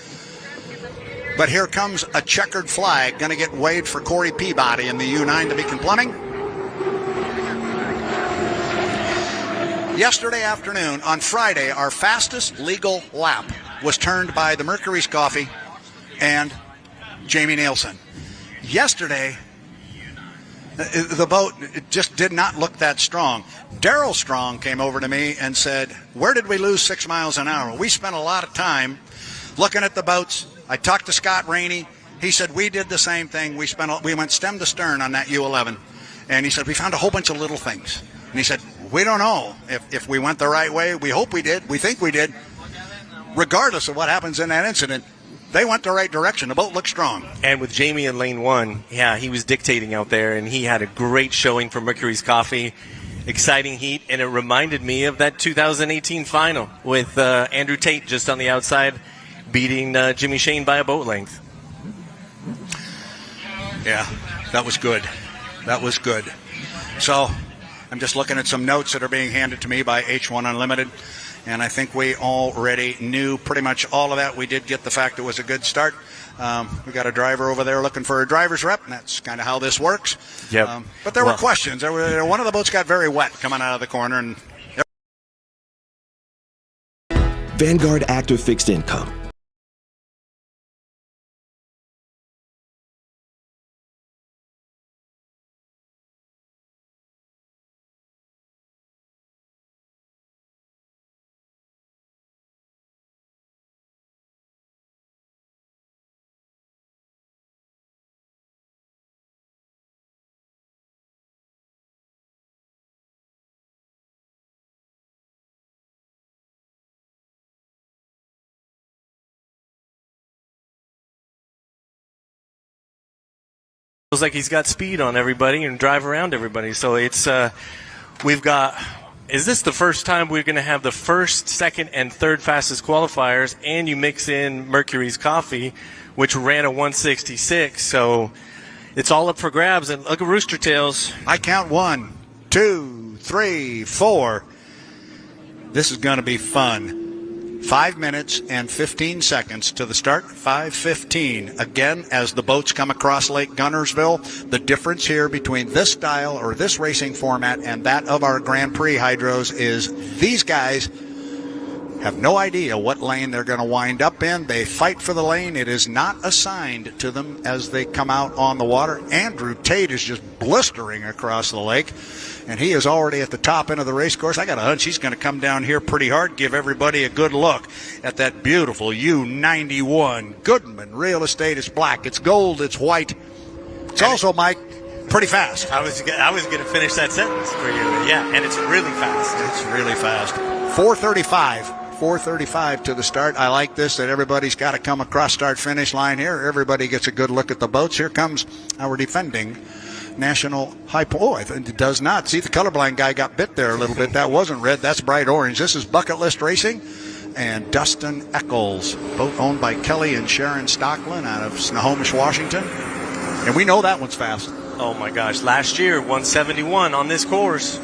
But here comes a checkered flag going to get waved for Corey Peabody in the U9, the Beacon Plumbing. Yesterday afternoon, on Friday, our fastest legal lap was turned by the Mercury's Coffee and Jamie Nielsen. Yesterday, the boat just did not look that strong. Darrell Strong came over to me and said, where did we lose 6 miles an hour? We spent a lot of time looking at the boats. I talked to Scott Rainey. He said, we did the same thing. We went stem to stern on that U11. And he said, we found a whole bunch of little things. And he said, we don't know if we went the right way. We hope we did. We think we did. Regardless of what happens in that incident, they went the right direction. The boat looked strong. And with Jamie in lane one, yeah, he was dictating out there, and he had a great showing for Mercury's Coffee. Exciting heat, and it reminded me of that 2018 final with Andrew Tate just on the outside beating Jimmy Shane by a boat length. Yeah, that was good. That was good. So I'm just looking at some notes that are being handed to me by H1 Unlimited, and I think we already knew pretty much all of that. We did get the fact it was a good start. We got a driver over there looking for a driver's rep, and that's kind of how this works. Yep. But there were questions. One of the boats got very wet coming out of the corner. And Vanguard Active Fixed Income. Feels like he's got speed on everybody and drive around everybody. So it's we've got. Is this the first time we're going to have the first, second, and third fastest qualifiers, and you mix in Mercury's Coffee, which ran a 166? So it's all up for grabs. And look at Rooster Tails. I count 1, 2, 3, 4. This is going to be fun. 5 minutes and 15 seconds to the start. 5:15. Again, as the boats come across Lake Gunnersville, the difference here between this style or this racing format and that of our Grand Prix hydros is these guys have no idea what lane they're going to wind up in. They fight for the lane. It is not assigned to them as they come out on the water. Andrew Tate is just blistering across the lake, and he is already at the top end of the race course. I got a hunch he's going to come down here pretty hard, give everybody a good look at that beautiful U91. Goodman Real Estate is black. It's gold. It's white. It's also, Mike, pretty fast. I was going to finish that sentence for you. Yeah, and it's really fast. It's really fast. 4:35 to the start. I like this, that everybody's got to come across start-finish line here. Everybody gets a good look at the boats. Here comes our defending national I think it does not. See, the colorblind guy got bit there a little bit. That wasn't red. That's bright orange. This is Bucket List Racing and Dustin Eccles, both owned by Kelly and Sharon Stocklin out of Snohomish, Washington. And we know that one's fast. Oh, my gosh. Last year, 171 on this course.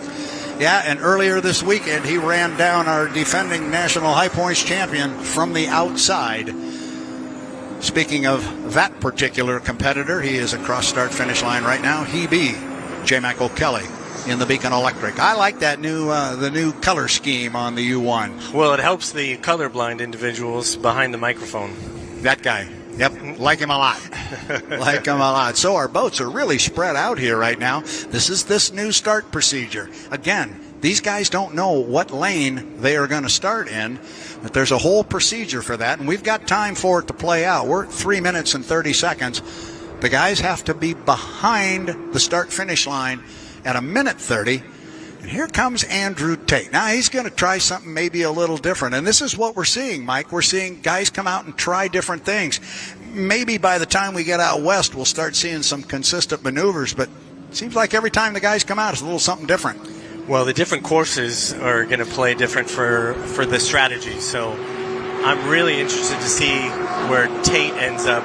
Yeah, and earlier this weekend, he ran down our defending national high points champion from the outside. Speaking of that particular competitor, he is across start-finish line right now. He be J. Michael Kelly in the Beacon Electric. I like that the new color scheme on the U1. Well, it helps the colorblind individuals behind the microphone. That guy. Yep, like him a lot. Like him a lot. So our boats are really spread out here right now. This is this new start procedure. Again, these guys don't know what lane they are going to start in, but there's a whole procedure for that, and we've got time for it to play out. We're at 3 minutes and 30 seconds. The guys have to be behind the start-finish line at 1:30. And here comes Andrew Tate. Now, he's going to try something maybe a little different. And this is what we're seeing, Mike. We're seeing guys come out and try different things. Maybe by the time we get out west, we'll start seeing some consistent maneuvers. But it seems like every time the guys come out, it's a little something different. Well, the different courses are going to play different for the strategy. So I'm really interested to see where Tate ends up.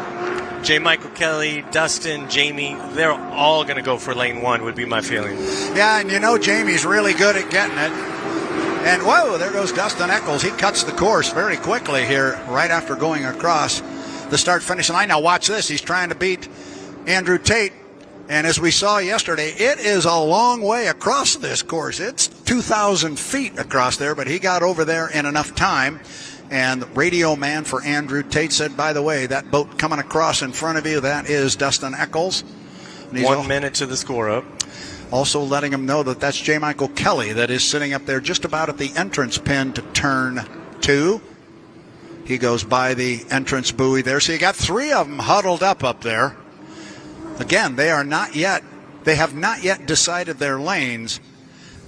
J. Michael Kelly, Dustin, Jamie, they're all going to go for lane 1 would be my feeling. Yeah, and you know Jamie's really good at getting it. And whoa, there goes Dustin Eccles. He cuts the course very quickly here right after going across the start-finish line. Now watch this. He's trying to beat Andrew Tate. And as we saw yesterday, it is a long way across this course. It's 2,000 feet across there, but he got over there in enough time. And the radio man for Andrew Tate said, by the way, that boat coming across in front of you, that is Dustin Eccles. 1 minute to the score up. Also letting him know that that's J. Michael Kelly that is sitting up there just about at the entrance pin to turn 2. He goes by the entrance buoy there. So you got 3 of them huddled up there. Again, they have not yet decided their lanes.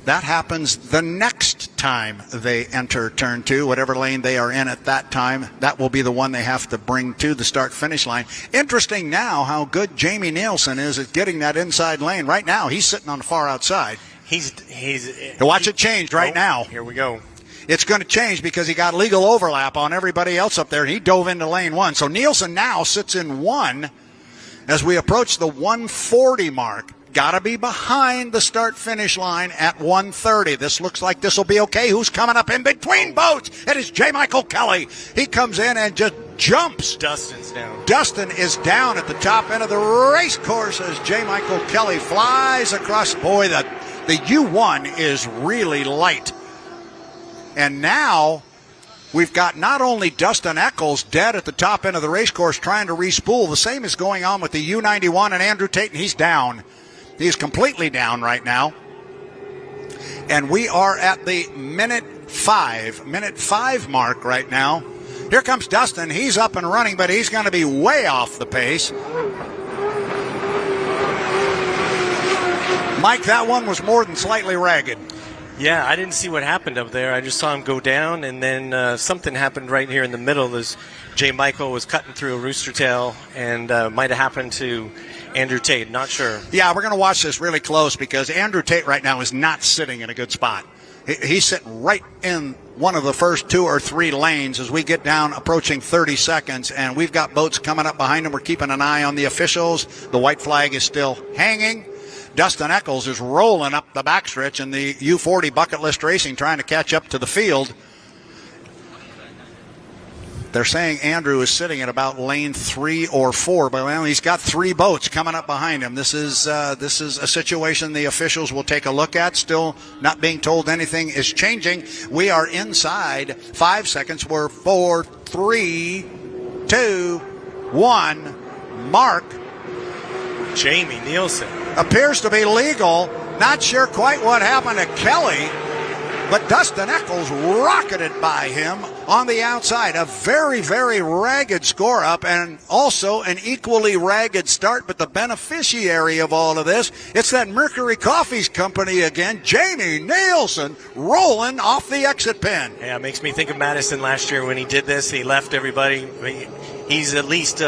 That happens the next time they enter turn 2, whatever lane they are in at that time. That will be the one they have to bring to the start-finish line. Interesting now how good Jamie Nielsen is at getting that inside lane. Right now, he's sitting on the far outside. Watch it change right now. Here we go. It's going to change because he got legal overlap on everybody else up there, and he dove into lane 1. So Nielsen now sits in 1 as we approach the 140 mark. Got to be behind the start-finish line at 1:30. This looks like this will be okay. Who's coming up in between boats? It is J. Michael Kelly. He comes in and just jumps. Dustin's down. Dustin is down at the top end of the race course as J. Michael Kelly flies across. Boy, the U1 is really light. And now we've got not only Dustin Eccles dead at the top end of the race course trying to respool. The same is going on with the U91 and Andrew Tate, and he's down. He's completely down right now. And we are at the minute 5 mark right now. Here comes Dustin. He's up and running, but he's going to be way off the pace. Mike, that one was more than slightly ragged. Yeah, I didn't see what happened up there. I just saw him go down, and then something happened right here in the middle as J. Michael was cutting through a rooster tail, and might have happened to Andrew Tate. Not sure. Yeah, we're going to watch this really close because Andrew Tate right now is not sitting in a good spot. He's sitting right in one of the first 2 or 3 lanes as we get down approaching 30 seconds, and we've got boats coming up behind him. We're keeping an eye on the officials. The white flag is still hanging. Dustin Eccles is rolling up the backstretch in the U40 Bucket List Racing trying to catch up to the field. They're saying Andrew is sitting at about lane 3 or 4, but well, he's got 3 boats coming up behind him. This is a situation the officials will take a look at. Still not being told anything is changing. We are inside 5 seconds. We're 4, 3, 2, 1. Mark. Jamie Nielsen. Appears to be legal. Not sure quite what happened to Kelly, but Dustin Eccles rocketed by him on the outside. A very, very ragged score up and also an equally ragged start. But the beneficiary of all of this, it's that Mercury Coffees Company again. Jamie Nielsen rolling off the exit pin. Yeah, it makes me think of Madison last year when he did this. He left everybody. He's at least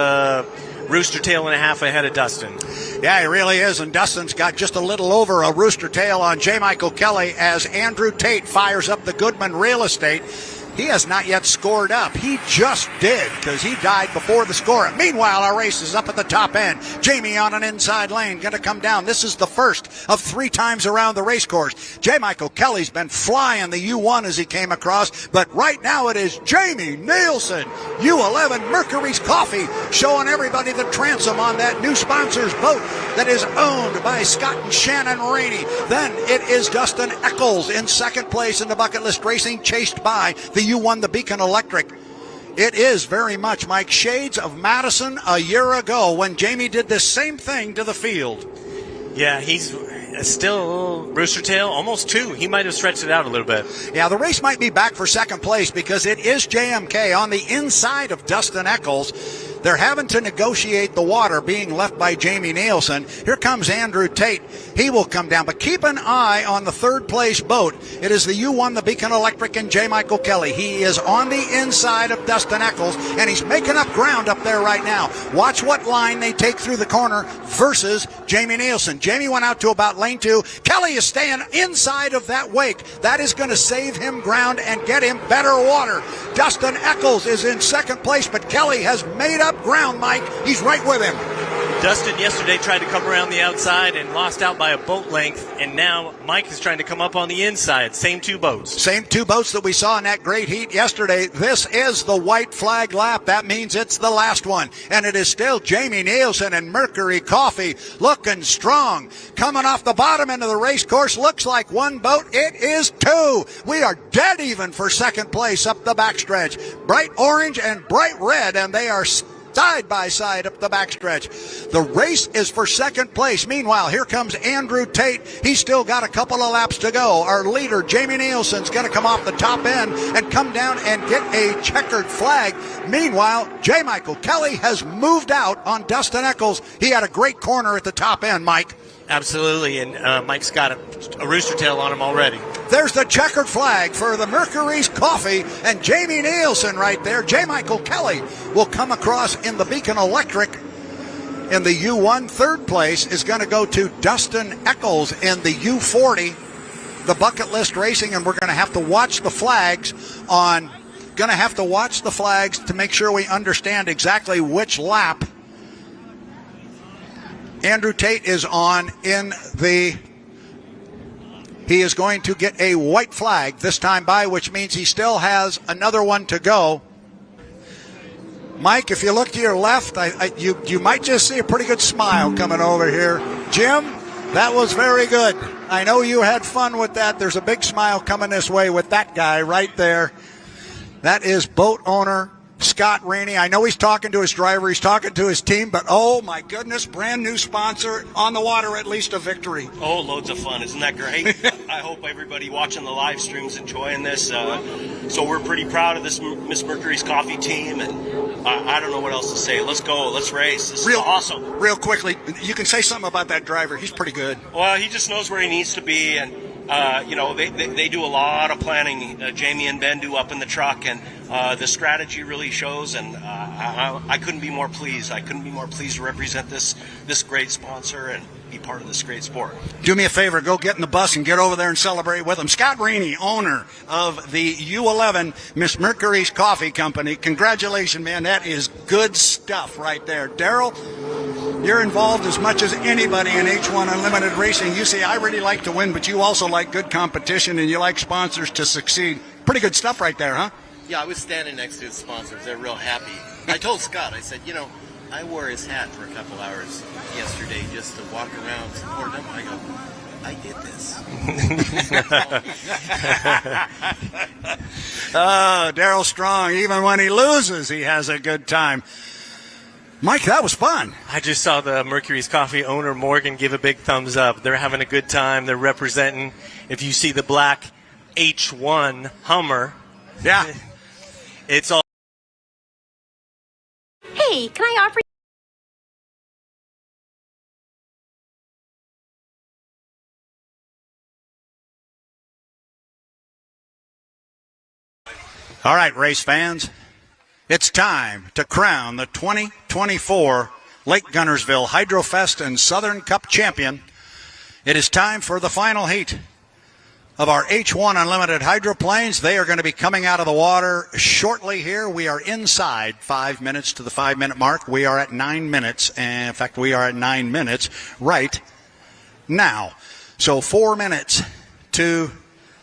rooster tail and a half ahead of Dustin. Yeah, he really is, and Dustin's got just a little over a rooster tail on J. Michael Kelly as Andrew Tate fires up the Goodman Real Estate. He has not yet scored up. He just did because he died before the score. Meanwhile, our race is up at the top end. Jamie on an inside lane, going to come down. This is the first of 3 times around the race course. J. Michael Kelly's been flying the U1 as he came across, but right now it is Jamie Nielsen, U11 Mercury's Coffee, showing everybody the transom on that new sponsor's boat that is owned by Scott and Shannon Rainey. Then it is Dustin Eccles in second place in the Bucket List Racing, chased by the U1, the Beacon Electric. It is very much, Mike, shades of Madison a year ago when Jamie did this same thing to the field. Yeah, he's still a little rooster tail, almost 2. He might have stretched it out a little bit. Yeah, the race might be back for second place because it is JMK on the inside of Dustin Eccles. They're having to negotiate the water being left by Jamie Nielsen. Here comes Andrew Tate. He will come down, but keep an eye on the third place boat. It is the U1, the Beacon Electric, and J. Michael Kelly. He is on the inside of Dustin Eccles, and he's making up ground up there right now. Watch what line they take through the corner versus Jamie Nielsen. Jamie went out to about lane 2. Kelly is staying inside of that wake. That is going to save him ground and get him better water. Dustin Eccles is in second place, but Kelly has made up ground, Mike. He's right with him. Dustin yesterday tried to come around the outside and lost out by a boat length, and now Mike is trying to come up on the inside. Same 2 boats. Same 2 boats that we saw in that great heat yesterday. This is the white flag lap. That means it's the last one. And it is still Jamie Nielsen and Mercury Coffee looking strong. Coming off the bottom end of the race course, looks like 1 boat. It is 2. We are dead even for second place up the backstretch. Bright orange and bright red, and they are side by side up the backstretch. The race is for second place. Meanwhile, here comes Andrew Tate. He's still got a couple of laps to go. Our leader, Jamie Nielsen's going to come off the top end and come down and get a checkered flag. Meanwhile, J. Michael Kelly has moved out on Dustin Eccles. He had a great corner at the top end, Mike. Absolutely, and Mike's got a rooster tail on him already. There's the checkered flag for the Mercury's Coffee and Jamie Nielsen right there. J. Michael Kelly will come across in the Beacon Electric in the U1. Third place is going to go to Dustin Eccles in the U40, the Bucket List Racing, and we're going to have to watch the flags to make sure we understand exactly which lap Andrew Tate is on he is going to get a white flag this time by, which means he still has another one to go. Mike, if you look to your left, you might just see a pretty good smile coming over here. Jim, that was very good. I know you had fun with that. There's a big smile coming this way with that guy right there. That is boat owner Scott Rainey. I know he's talking to his driver, he's talking to his team, but oh my goodness, brand new sponsor on the water, at least a victory. Oh, loads of fun. Isn't that great? I hope everybody watching the live stream's enjoying this. So we're pretty proud of this Miss Mercury's Coffee team, and I don't know what else to say. Let's go. Let's race. This is awesome. Real quickly, you can say something about that driver. He's pretty good. Well, he just knows where he needs to be, and they do a lot of planning. Jamie and Ben do up in the truck, and the strategy really shows, and I couldn't be more pleased. I couldn't be more pleased to represent this great sponsor and be part of this great sport. Do me a favor, go get in the bus and get over there and celebrate with them. Scott Rainey, owner of the U11 Miss Mercury's Coffee Company. Congratulations, man. That is good stuff right there. Daryl, you're involved as much as anybody in H1 Unlimited Racing. You say, I really like to win, but you also like good competition and you like sponsors to succeed. Pretty good stuff right there, huh? Yeah, I was standing next to his sponsors. They're real happy. I told Scott, I said, I wore his hat for a couple hours yesterday just to walk around and support him. I go, I did this. Oh, Daryl Strong, even when he loses, he has a good time. Mike, that was fun. I just saw the Mercury's Coffee owner, Morgan, give a big thumbs up. They're having a good time. They're representing. If you see the black H1 Hummer, yeah, it's all. Hey, can I offer All right, race fans, it's time to crown the 2024 Lake Gunnersville Hydrofest and Southern Cup champion. It is time for the final heat. of our H1 Unlimited hydroplanes. They are going to be coming out of the water shortly here. We are inside 5 minutes to the 5 minute mark. We are at 9 minutes. And in fact, we are at 9 minutes right now. So 4 minutes to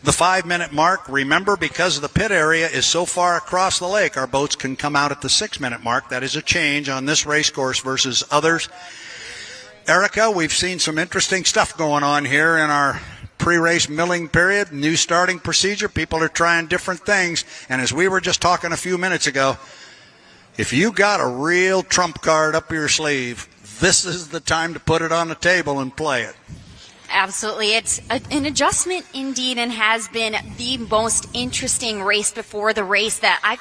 the 5 minute mark. Remember, because the pit area is so far across the lake, our boats can come out at the 6 minute mark. That is a change on this race course versus others. Erica, we've seen some interesting stuff going on here in our pre-race milling period, new starting procedure. People are trying different things. And as we were just talking a few minutes ago, if you got a real trump card up your sleeve, this is the time to put it on the table and play it. Absolutely. It's an adjustment indeed, and has been the most interesting race before the race that I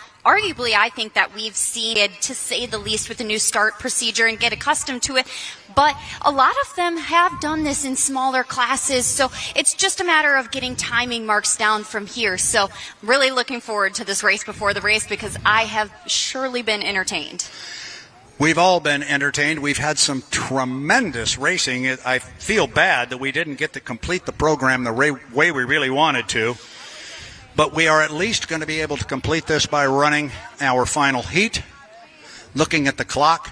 think that we've seen, to say the least, with the new start procedure and get accustomed to it. But a lot of them have done this in smaller classes, so it's just a matter of getting timing marks down from here. So really looking forward to this race before the race, because I have surely been entertained. We've all been entertained. We've had some tremendous racing. I feel bad that we didn't get to complete the program the way we really wanted to. But we are at least going to be able to complete this by running our final heat. Looking at the clock,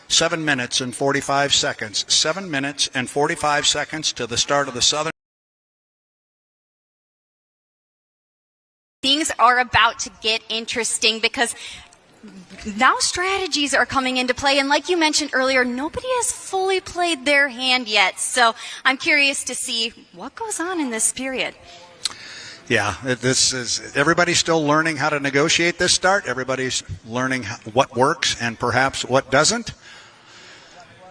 7 minutes and 45 seconds. 7 minutes and 45 seconds to the start of the Southern. Things are about to get interesting, because now strategies are coming into play, and like you mentioned earlier, nobody has fully played their hand yet. So I'm curious to see what goes on in this period. Yeah, everybody's still learning how to negotiate this start. Everybody's learning what works and perhaps what doesn't.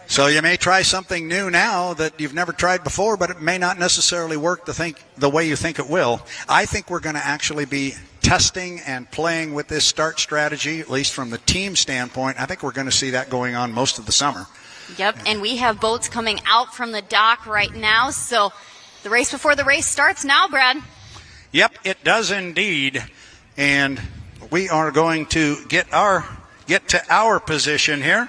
So you may try something new now that you've never tried before, but it may not necessarily work the way you think it will. I think we're going to actually be testing and playing with this start strategy, at least from the team standpoint. I think we're going to see that going on most of the summer. Yep, and we have boats coming out from the dock right now, so the race before the race starts now, Brad. Yep, it does indeed. And we are going to get to our position here.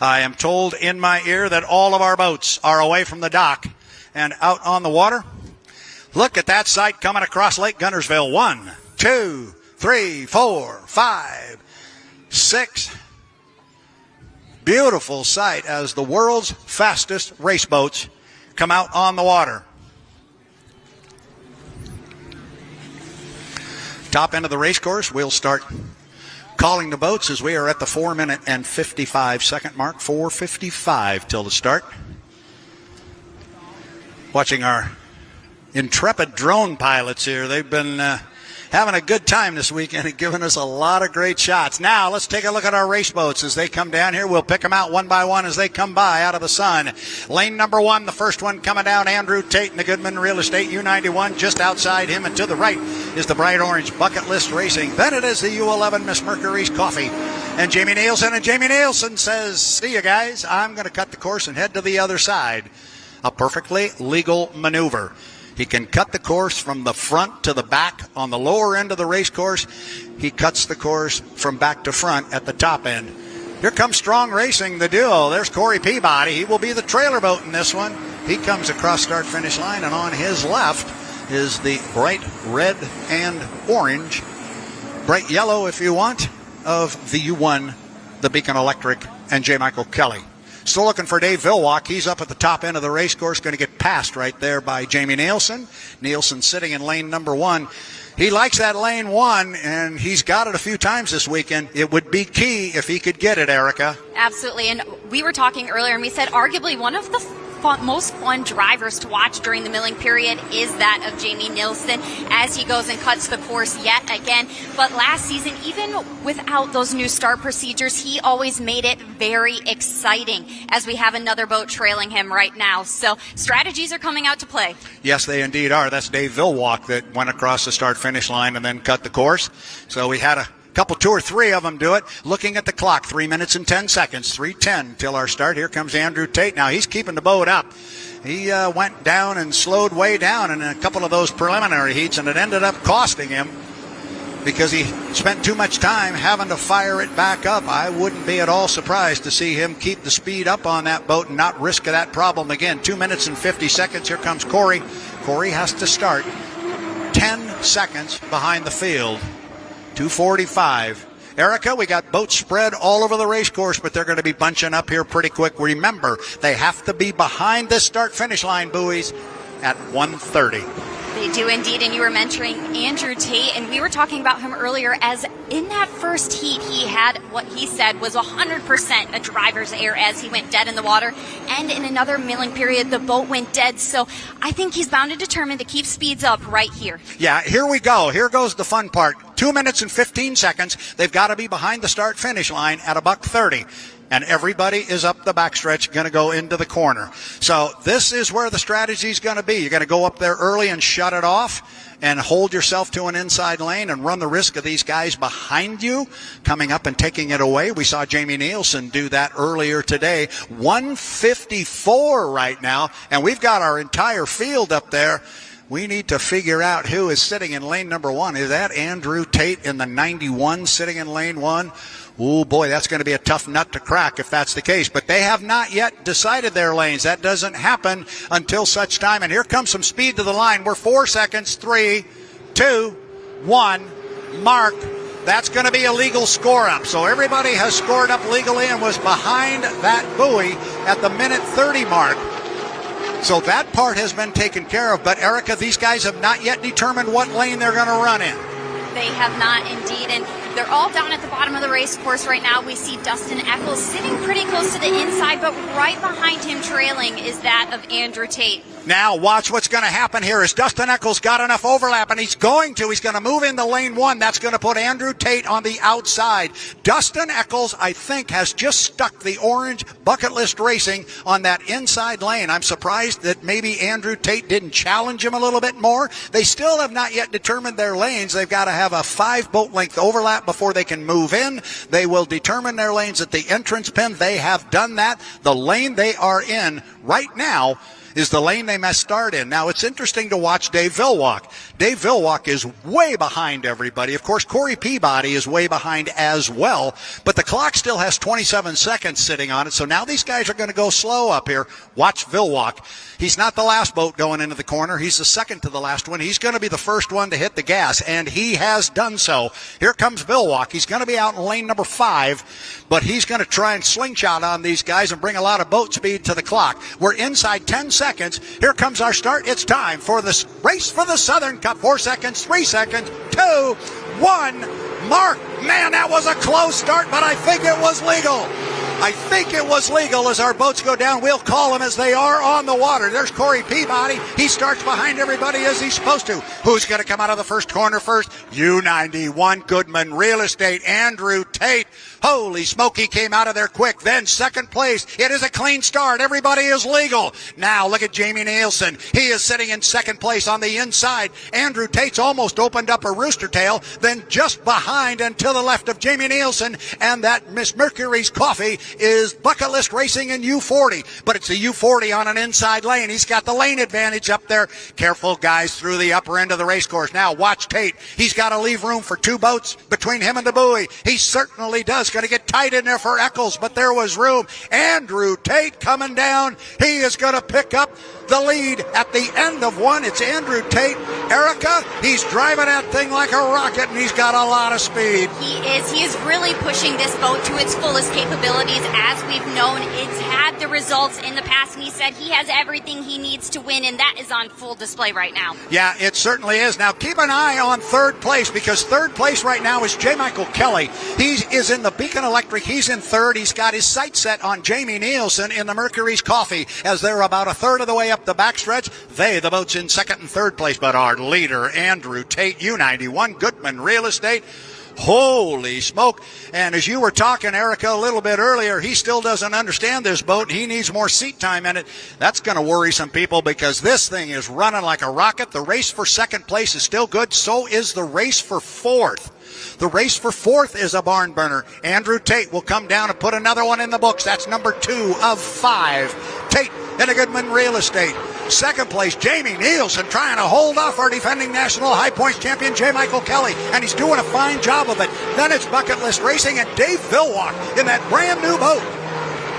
I am told in my ear that all of our boats are away from the dock and out on the water. Look at that sight coming across Lake Guntersville. 1, 2, 3, 4, 5, 6. Beautiful sight as the world's fastest race boats come out on the water. Top end of the race course, we'll start calling the boats as we are at the 4 minute and 55 second mark. 4:55 till the start. Watching our intrepid drone pilots here. They've been having a good time this weekend and giving us a lot of great shots. Now let's take a look at our race boats as they come down here. We'll pick them out one by one as they come by out of the sun. Lane number 1, the first one coming down, Andrew Tate in the Goodman Real Estate U91. Just outside him and to the right is the bright orange Bucket List Racing. Then it is the U11 Miss Mercury's Coffee and Jamie Nielsen. And Jamie Nielsen says, see you guys, I'm going to cut the course and head to the other side. A perfectly legal maneuver. He can cut the course from the front to the back on the lower end of the race course. He cuts the course from back to front at the top end. Here comes Strong Racing, the duo. There's Corey Peabody. He will be the trailer boat in this one. He comes across start-finish line, and on his left is the bright red and orange, bright yellow if you want, of the U1, the Beacon Electric, and J. Michael Kelly. Still looking for Dave Vilwalk. He's up at the top end of the race course, going to get passed right there by Jamie Nielsen. Nielsen sitting in lane number 1. He likes that lane 1, and he's got it a few times this weekend. It would be key if he could get it, Erica. Absolutely, and we were talking earlier, and we said arguably one of the most fun drivers to watch during the milling period is that of Jamie Nielsen as he goes and cuts the course yet again. But last season, even without those new start procedures, he always made it very exciting as we have another boat trailing him right now. So strategies are coming out to play. Yes, they indeed are. That's Dave Vilwalk that went across the start-finish line and then cut the course. So we had a couple, 2 or 3 of them do it. Looking at the clock, 3 minutes and 10 seconds, 3:10 till our start. Here comes Andrew Tate. Now he's keeping the boat up. He went down and slowed way down in a couple of those preliminary heats, and it ended up costing him because he spent too much time having to fire it back up. I wouldn't be at all surprised to see him keep the speed up on that boat and not risk that problem again. 2 minutes and 50 seconds. Here comes Corey. Corey has to start 10 seconds behind the field. 2:45. Erica, we got boats spread all over the race course, but they're going to be bunching up here pretty quick. Remember, they have to be behind the start-finish line buoys at 1:30. They do indeed, and you were mentoring Andrew Tate, and we were talking about him earlier as in that first heat he had what he said was 100% a driver's error as he went dead in the water, and in another milling period the boat went dead, so I think he's bound and determined to keep speeds up right here. Yeah, here we go. Here goes the fun part. 2 minutes and 15 seconds. They've got to be behind the start-finish line at $1:30. And everybody is up the backstretch, going to go into the corner. So this is where the strategy is going to be. You're going to go up there early and shut it off and hold yourself to an inside lane and run the risk of these guys behind you coming up and taking it away. We saw Jamie Nielsen do that earlier today. 154 right now, and we've got our entire field up there. We need to figure out who is sitting in lane number 1. Is that Andrew Tate in the 91 sitting in lane 1? Oh, boy, that's going to be a tough nut to crack if that's the case. But they have not yet decided their lanes. That doesn't happen until such time. And here comes some speed to the line. We're 4 seconds. 3, 2, 1. Mark. That's going to be a legal score up. So everybody has scored up legally and was behind that buoy at the minute 30 mark. So that part has been taken care of. But, Erica, these guys have not yet determined what lane they're going to run in. They have not indeed, and they're all down at the bottom of the race course right now. We see Dustin Eccles sitting pretty close to the inside, but right behind him trailing is that of Andrew Tate. Now watch what's going to happen here. Is Dustin Eccles got enough overlap, and he's going to move into lane 1. That's going to put Andrew Tate on the outside. Dustin Eccles, I think, has just stuck the orange Bucket List Racing on that inside lane. I'm surprised that maybe Andrew Tate didn't challenge him a little bit more. They still have not yet determined their lanes. They've got to have a 5 boat length overlap before they can move in. They will determine their lanes at the entrance pin. They have done that. The lane they are in right now is the lane they must start in. Now, it's interesting to watch Dave Villwalk. Dave Villwalk is way behind everybody. Of course, Corey Peabody is way behind as well, but the clock still has 27 seconds sitting on it, so now these guys are going to go slow up here. Watch Villwalk. He's not the last boat going into the corner. He's the second to the last one. He's going to be the first one to hit the gas, and he has done so. Here comes Villwalk. He's going to be out in lane number 5, but he's going to try and slingshot on these guys and bring a lot of boat speed to the clock. We're inside 10 seconds. Here comes our start. It's time for the race for the Southern Cup. 4 seconds, 3 seconds, 2, 1. Mark, man, that was a close start, but I think it was legal. I think it was legal as our boats go down. We'll call them as they are on the water. There's Corey Peabody. He starts behind everybody as he's supposed to. Who's going to come out of the first corner first? U91 Goodman Real Estate. Andrew Tate. Holy smoke, he came out of there quick. Then second place. It is a clean start. Everybody is legal. Now look at Jamie Nielsen. He is sitting in second place on the inside. Andrew Tate's almost opened up a rooster tail. Then just behind and to the left of Jamie Nielsen, and that Miss Mercury's Coffee is Bucket List Racing in U40. But it's a U40 on an inside lane. He's got the lane advantage up there. Careful, guys, through the upper end of the race course. Now watch Tate. He's got to leave room for 2 boats between him and the buoy. He certainly does. Going to get tight in there for Eccles, but there was room. Andrew Tate coming down. He is going to pick up the lead at the end of one. It's Andrew Tate. Erica, he's driving that thing like a rocket, and he's got a lot of speed. He is really pushing this boat to its fullest capabilities. As we've known, it's had the results in the past, and he said he has everything he needs to win, and that is on full display right now. Yeah, it certainly is. Now keep an eye on third place, because third place right now is J. Michael Kelly. He is in the Beacon Electric. He's in third. He's got his sight set on Jamie Nielsen in the Mercury's Coffee as they're about a third of the way up the backstretch. The boat's in second and third place, but our leader, Andrew Tate, U91 Goodman Real Estate. Holy smoke. And as you were talking, Erica, a little bit earlier, he still doesn't understand this boat. He needs more seat time in it. That's going to worry some people because this thing is running like a rocket. The race for second place is still good. So is the race for fourth. The race for fourth is a barn burner. Andrew Tate will come down and put another one in the books. That's number 2 of 5. Tate in a Goodman Real Estate. Second place, Jamie Nielsen trying to hold off our defending national high points champion, J. Michael Kelly, and he's doing a fine job of it. Then it's Bucket List Racing and Dave Villwalk in that brand new boat.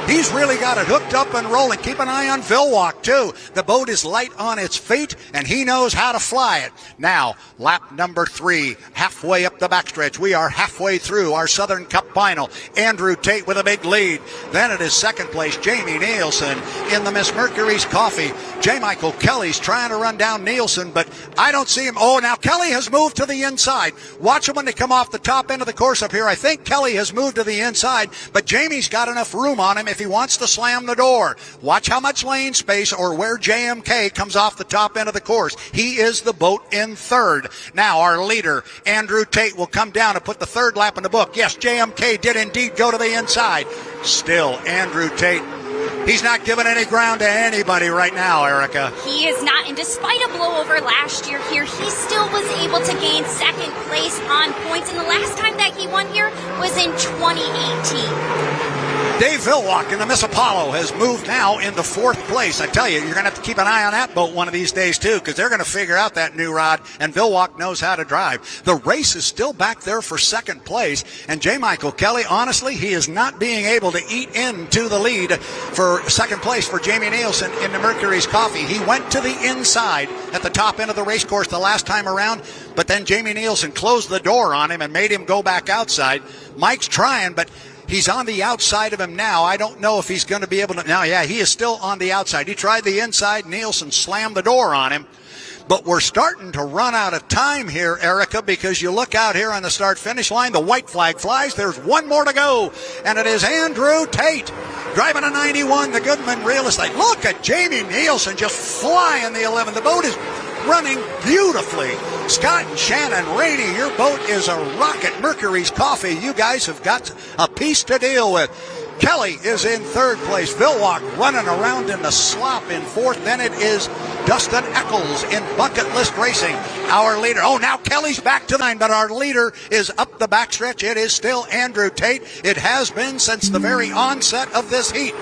He's really got it hooked up and rolling. Keep an eye on Vilwalk, too. The boat is light on its feet, and he knows how to fly it. Now, lap number 3, halfway up the backstretch. We are halfway through our Southern Cup final. Andrew Tate with a big lead. Then it is second place, Jamie Nielsen in the Miss Mercury's Coffee. J. Michael Kelly's trying to run down Nielsen, but I don't see him. Oh, now Kelly has moved to the inside. Watch him when they come off the top end of the course up here. I think Kelly has moved to the inside, but Jamie's got enough room on him if he wants to slam the door. Watch how much lane space or where JMK comes off the top end of the course. He is the boat in third. Now our leader, Andrew Tate, will come down and put the third lap in the book. Yes, JMK did indeed go to the inside. Still, Andrew Tate, he's not giving any ground to anybody right now, Erica. He is not, and despite a blowover last year here, he still was able to gain second place on points, and the last time that he won here was in 2018. Dave Vilwalk in the Miss Apollo has moved now into fourth place. I tell you, you're going to have to keep an eye on that boat one of these days, too, because they're going to figure out that new rod, and Vilwalk knows how to drive. The race is still back there for second place, and J. Michael Kelly, honestly, he is not being able to eat into the lead for second place for Jamie Nielsen in the Mercury's Coffee. He went to the inside at the top end of the race course the last time around, but then Jamie Nielsen closed the door on him and made him go back outside. Mike's trying, but he's on the outside of him now. I don't know if he's going to be able to. Now, yeah, he is still on the outside. He tried the inside. Nielsen slammed the door on him. But we're starting to run out of time here, Erica, because you look out here on the start-finish line. The white flag flies. There's one more to go, and it is Andrew Tate driving a 91, the Goodman Real Estate. Look at Jamie Nielsen just flying the 11. The boat is running beautifully. Scott and Shannon Rainey, your boat is a rocket. Mercury's Coffee, you guys have got a piece to deal with. Kelly is in third place. Vilwalk running around in the slop in fourth. Then it is Dustin Eccles in Bucket List Racing, our leader. Oh, now Kelly's back to 9, but our leader is up the backstretch. It is still Andrew Tate. It has been since the very onset of this heat.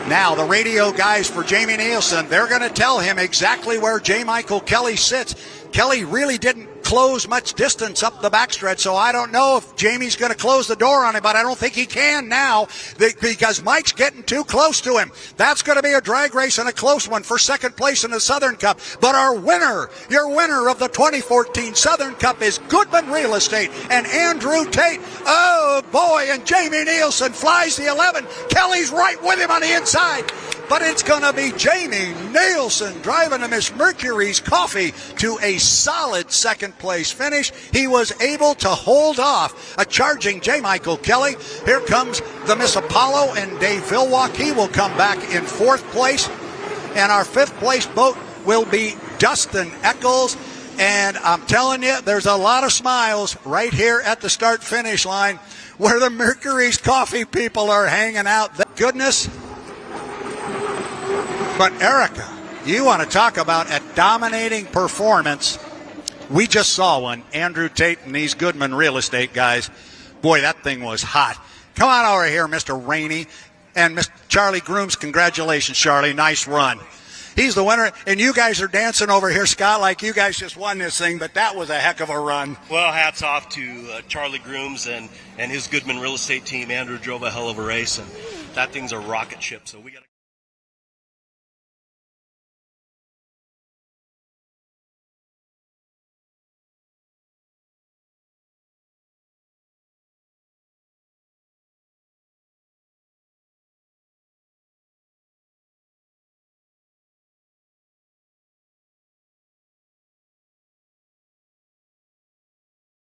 Now, the radio guys for Jamie Nielsen, they're going to tell him exactly where J. Michael Kelly sits. Kelly really didn't close much distance up the backstretch, so I don't know if Jamie's going to close the door on him, but I don't think he can now because Mike's getting too close to him. That's going to be a drag race and a close one for second place in the Southern Cup. But our winner, your winner of the 2014 Southern Cup is Goodman Real Estate and Andrew Tate. Oh, boy, and Jamie Nielsen flies the 11. Kelly's right with him on the inside. But it's going to be Jamie Nielsen driving the Miss Mercury's Coffee to a solid second place finish. He was able to hold off a charging J. Michael Kelly. Here comes the Miss Apollo and Dave Vilwalk. He will come back in fourth place. And our fifth place boat will be Dustin Eccles. And I'm telling you, there's a lot of smiles right here at the start-finish line where the Mercury's Coffee people are hanging out. Thank goodness. But Erica, you want to talk about a dominating performance. We just saw one. Andrew Tate and these Goodman Real Estate guys. Boy, that thing was hot. Come on over here, Mr. Rainey. And Mr. Charlie Grooms, congratulations, Charlie. Nice run. He's the winner. And you guys are dancing over here, Scott, like you guys just won this thing, but that was a heck of a run. Well, hats off to Charlie Grooms and his Goodman Real Estate team. Andrew drove a hell of a race, and that thing's a rocket ship, so we got to